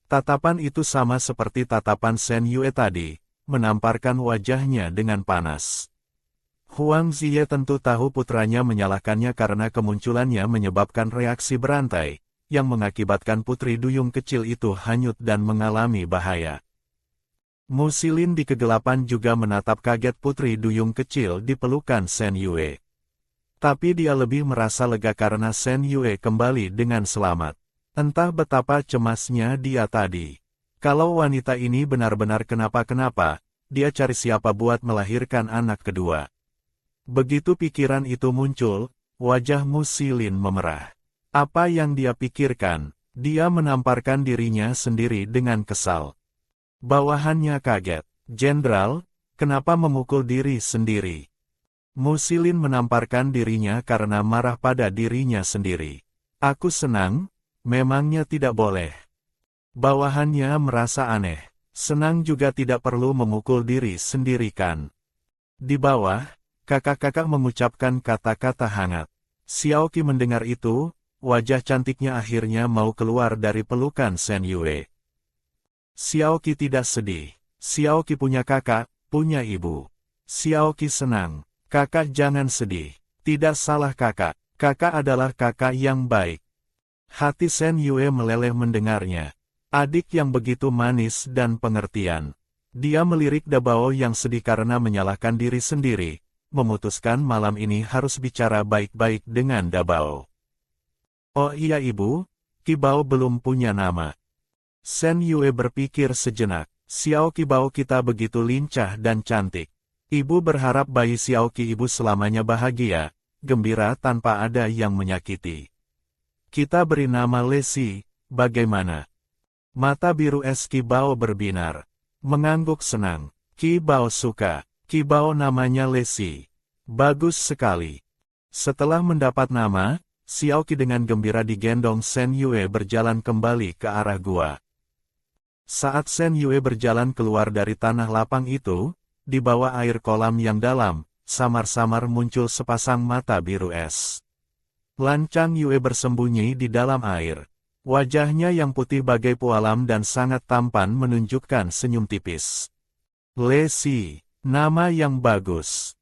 Speaker 1: Tatapan itu sama seperti tatapan Shen Yue tadi, menamparkan wajahnya dengan panas. Huang Ziye tentu tahu putranya menyalahkannya karena kemunculannya menyebabkan reaksi berantai, yang mengakibatkan putri duyung kecil itu hanyut dan mengalami bahaya. Mu Xilin di kegelapan juga menatap kaget putri duyung kecil di pelukan Shen Yue. Tapi dia lebih merasa lega karena Shen Yue kembali dengan selamat. Entah betapa cemasnya dia tadi. Kalau wanita ini benar-benar kenapa-kenapa, dia cari siapa buat melahirkan anak kedua. Begitu pikiran itu muncul, wajah Mu Xilin memerah. Apa yang dia pikirkan? Dia menamparkan dirinya sendiri dengan kesal. Bawahannya kaget. Jenderal, kenapa memukul diri sendiri? Mu Xilin menamparkan dirinya karena marah pada dirinya sendiri. Aku senang, memangnya tidak boleh. Bawahannya merasa aneh. Senang juga tidak perlu memukul diri sendiri kan? Di bawah, kakak-kakak mengucapkan kata-kata hangat. Xiaoqi mendengar itu, wajah cantiknya akhirnya mau keluar dari pelukan Shen Yue. Xiaoqi tidak sedih. Xiaoqi punya kakak, punya ibu. Xiaoqi senang. Kakak jangan sedih. Tidak salah kakak. Kakak adalah kakak yang baik. Hati Shen Yue meleleh mendengarnya. Adik yang begitu manis dan pengertian. Dia melirik Dabao yang sedih karena menyalahkan diri sendiri. Memutuskan malam ini harus bicara baik-baik dengan Dabao. Oh iya ibu, Qi Bao belum punya nama. Shen Yue berpikir sejenak. Xiao Qi Bao kita begitu lincah dan cantik. Ibu berharap bayi Xiao Qi ibu selamanya bahagia, gembira tanpa ada yang menyakiti. Kita beri nama Lesi, bagaimana? Mata biru es Qi Bao berbinar. Mengangguk senang. Qi Bao suka. Qi Bao namanya Lesi. Bagus sekali. Setelah mendapat nama, Xiaoqi dengan gembira digendong Shen Yue berjalan kembali ke arah gua. Saat Shen Yue berjalan keluar dari tanah lapang itu, di bawah air kolam yang dalam, samar-samar muncul sepasang mata biru es. Lan Chang Yue bersembunyi di dalam air. Wajahnya yang putih bagai pualam dan sangat tampan menunjukkan senyum tipis. Le Si, nama yang bagus.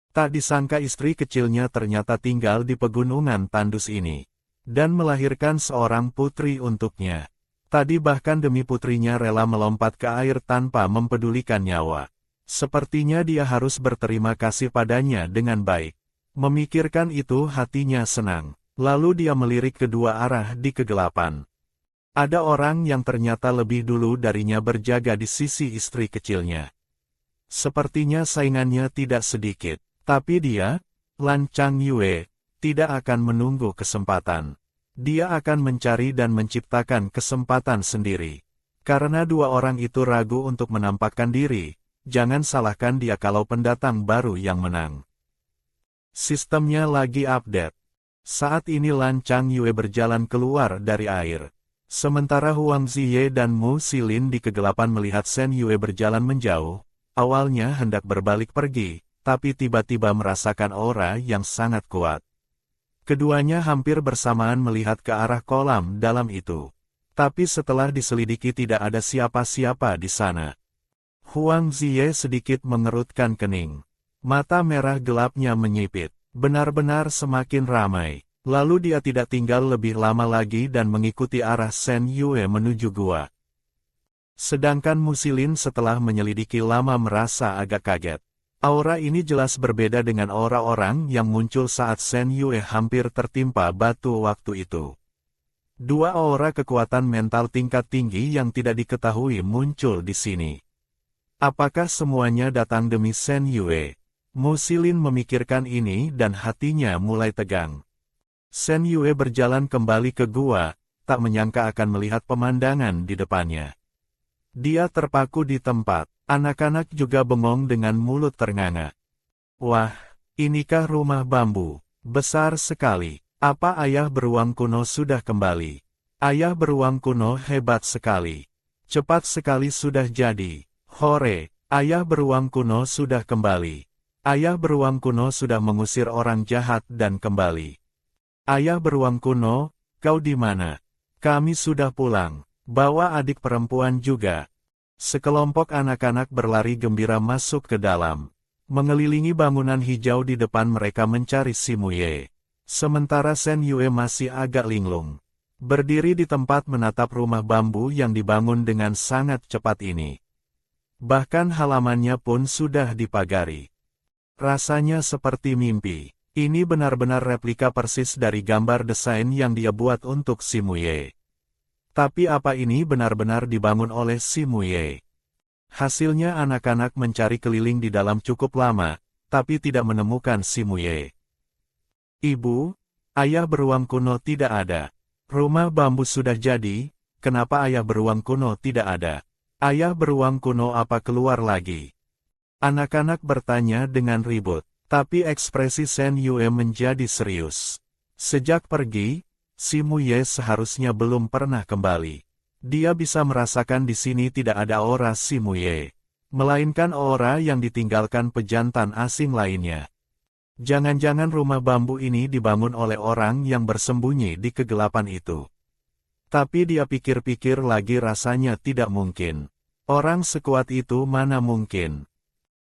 Speaker 1: Tak disangka istri kecilnya ternyata tinggal di pegunungan tandus ini. Dan melahirkan seorang putri untuknya. Tadi bahkan demi putrinya rela melompat ke air tanpa mempedulikan nyawa. Sepertinya dia harus berterima kasih padanya dengan baik. Memikirkan itu hatinya senang. Lalu dia melirik kedua arah di kegelapan. Ada orang yang ternyata lebih dulu darinya berjaga di sisi istri kecilnya. Sepertinya saingannya tidak sedikit. Tapi dia, Lan Chang Yue, tidak akan menunggu kesempatan. Dia akan mencari dan menciptakan kesempatan sendiri. Karena dua orang itu ragu untuk menampakkan diri, jangan salahkan dia kalau pendatang baru yang menang. Sistemnya lagi update. Saat ini Lan Chang Yue berjalan keluar dari air. Sementara Huang Ziye dan Mu Xilin di kegelapan melihat Shen Yue berjalan menjauh, awalnya hendak berbalik pergi, tapi tiba-tiba merasakan aura yang sangat kuat. Keduanya hampir bersamaan melihat ke arah kolam dalam itu. Tapi setelah diselidiki tidak ada siapa-siapa di sana. Huang Ziye sedikit mengerutkan kening. Mata merah gelapnya menyipit. Benar-benar semakin ramai. Lalu dia tidak tinggal lebih lama lagi dan mengikuti arah Shen Yue menuju gua. Sedangkan Mu Xilin setelah menyelidiki lama merasa agak kaget. Aura ini jelas berbeda dengan aura orang yang muncul saat Shen Yue hampir tertimpa batu waktu itu. Dua aura kekuatan mental tingkat tinggi yang tidak diketahui muncul di sini. Apakah semuanya datang demi Shen Yue? Mu Xilin memikirkan ini dan hatinya mulai tegang. Shen Yue berjalan kembali ke gua, tak menyangka akan melihat pemandangan di depannya. Dia terpaku di tempat. Anak-anak juga bengong dengan mulut ternganga. Wah, inikah rumah bambu? Besar sekali. Apa ayah beruang kuno sudah kembali? Ayah beruang kuno hebat sekali. Cepat sekali sudah jadi. Hore, ayah beruang kuno sudah kembali. Ayah beruang kuno sudah mengusir orang jahat dan kembali. Ayah beruang kuno, kau di mana? Kami sudah pulang. Bawa adik perempuan juga. Sekelompok anak-anak berlari gembira masuk ke dalam. Mengelilingi bangunan hijau di depan mereka mencari si Mu Ye. Sementara Shen Yue masih agak linglung. Berdiri di tempat menatap rumah bambu yang dibangun dengan sangat cepat ini. Bahkan halamannya pun sudah dipagari. Rasanya seperti mimpi. Ini benar-benar replika persis dari gambar desain yang dia buat untuk si Mu Ye. Tapi apa ini benar-benar dibangun oleh si Mu Ye? Hasilnya anak-anak mencari keliling di dalam cukup lama, tapi tidak menemukan si Mu Ye. Ibu, ayah beruang kuno tidak ada. Rumah bambu sudah jadi, kenapa ayah beruang kuno tidak ada? Ayah beruang kuno apa keluar lagi? Anak-anak bertanya dengan ribut, tapi ekspresi Shen Yue menjadi serius. Sejak pergi, si Mu Ye seharusnya belum pernah kembali. Dia bisa merasakan di sini tidak ada aura si Mu Ye, melainkan aura yang ditinggalkan pejantan asing lainnya. Jangan-jangan rumah bambu ini dibangun oleh orang yang bersembunyi di kegelapan itu. Tapi dia pikir-pikir lagi rasanya tidak mungkin. Orang sekuat itu mana mungkin.